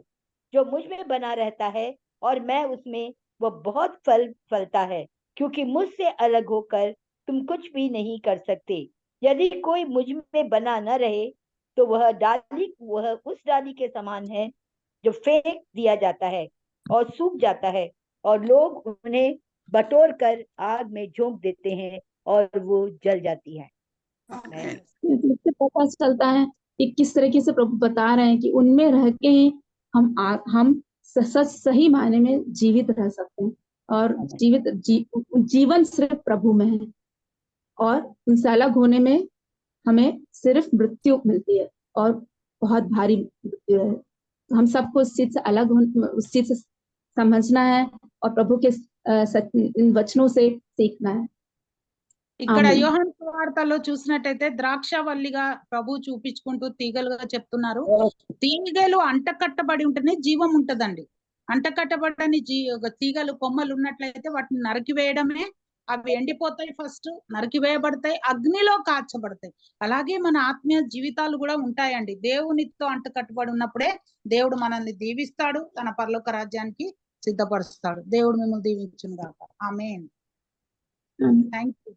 जो मुझ में बना रहता है और मैं उसमें, वह बहुत फल फलता है, क्योंकि मुझसे अलग होकर तुम कुछ भी नहीं कर सकते। यदि कोई मुझ में बना न रहे तो वह उस डाली के समान है जो फेंक दिया जाता है और सूख जाता है, और लोग उन्हें बटोर कर आग में झोंक देते हैं और वो जल जाती है। इससे पता चलता है कि किस तरीके से प्रभु बता रहे हैं कि उनमें रह के ही हम सही मायने में जीवित रह सकते हैं, और जीवन सिर्फ प्रभु में है, और उनसे अलग होने में हमें सिर्फ मृत्यु मिलती है, और बहुत भारी मृत्यु है। हम सबको उस चीज से अलग उस चीज से समझना है और प्रभु के इन वचनों से सीखना है। ఇక్కడ యోహాను సువార్తలో చూసినట్టయితే ద్రాక్షవల్లిగా ప్రభు చూపించుకుంటూ తీగలుగా చెప్తున్నారు. తీగలు అంటకట్టబడి ఉంటేనే జీవం ఉంటదండి. అంటకట్టబడని తీగలు కొమ్మలు ఉన్నట్లయితే వాటిని నరికివేయడమే, అవి ఎండిపోతాయి, ఫస్ట్ నరికివేయబడతాయి, అగ్నిలో కాల్చబడతాయి. అలాగే మన ఆత్మీయ జీవితాలు కూడా ఉంటాయండి. దేవునితో అంటకట్టబడి ఉన్నప్పుడే దేవుడు మనల్ని దీవిస్తాడు, తన పరలోక రాజ్యానికి సిద్ధపరుస్తాడు. దేవుడు మిమ్మల్ని దీవించును గాక. ఆమేన్. Thank you.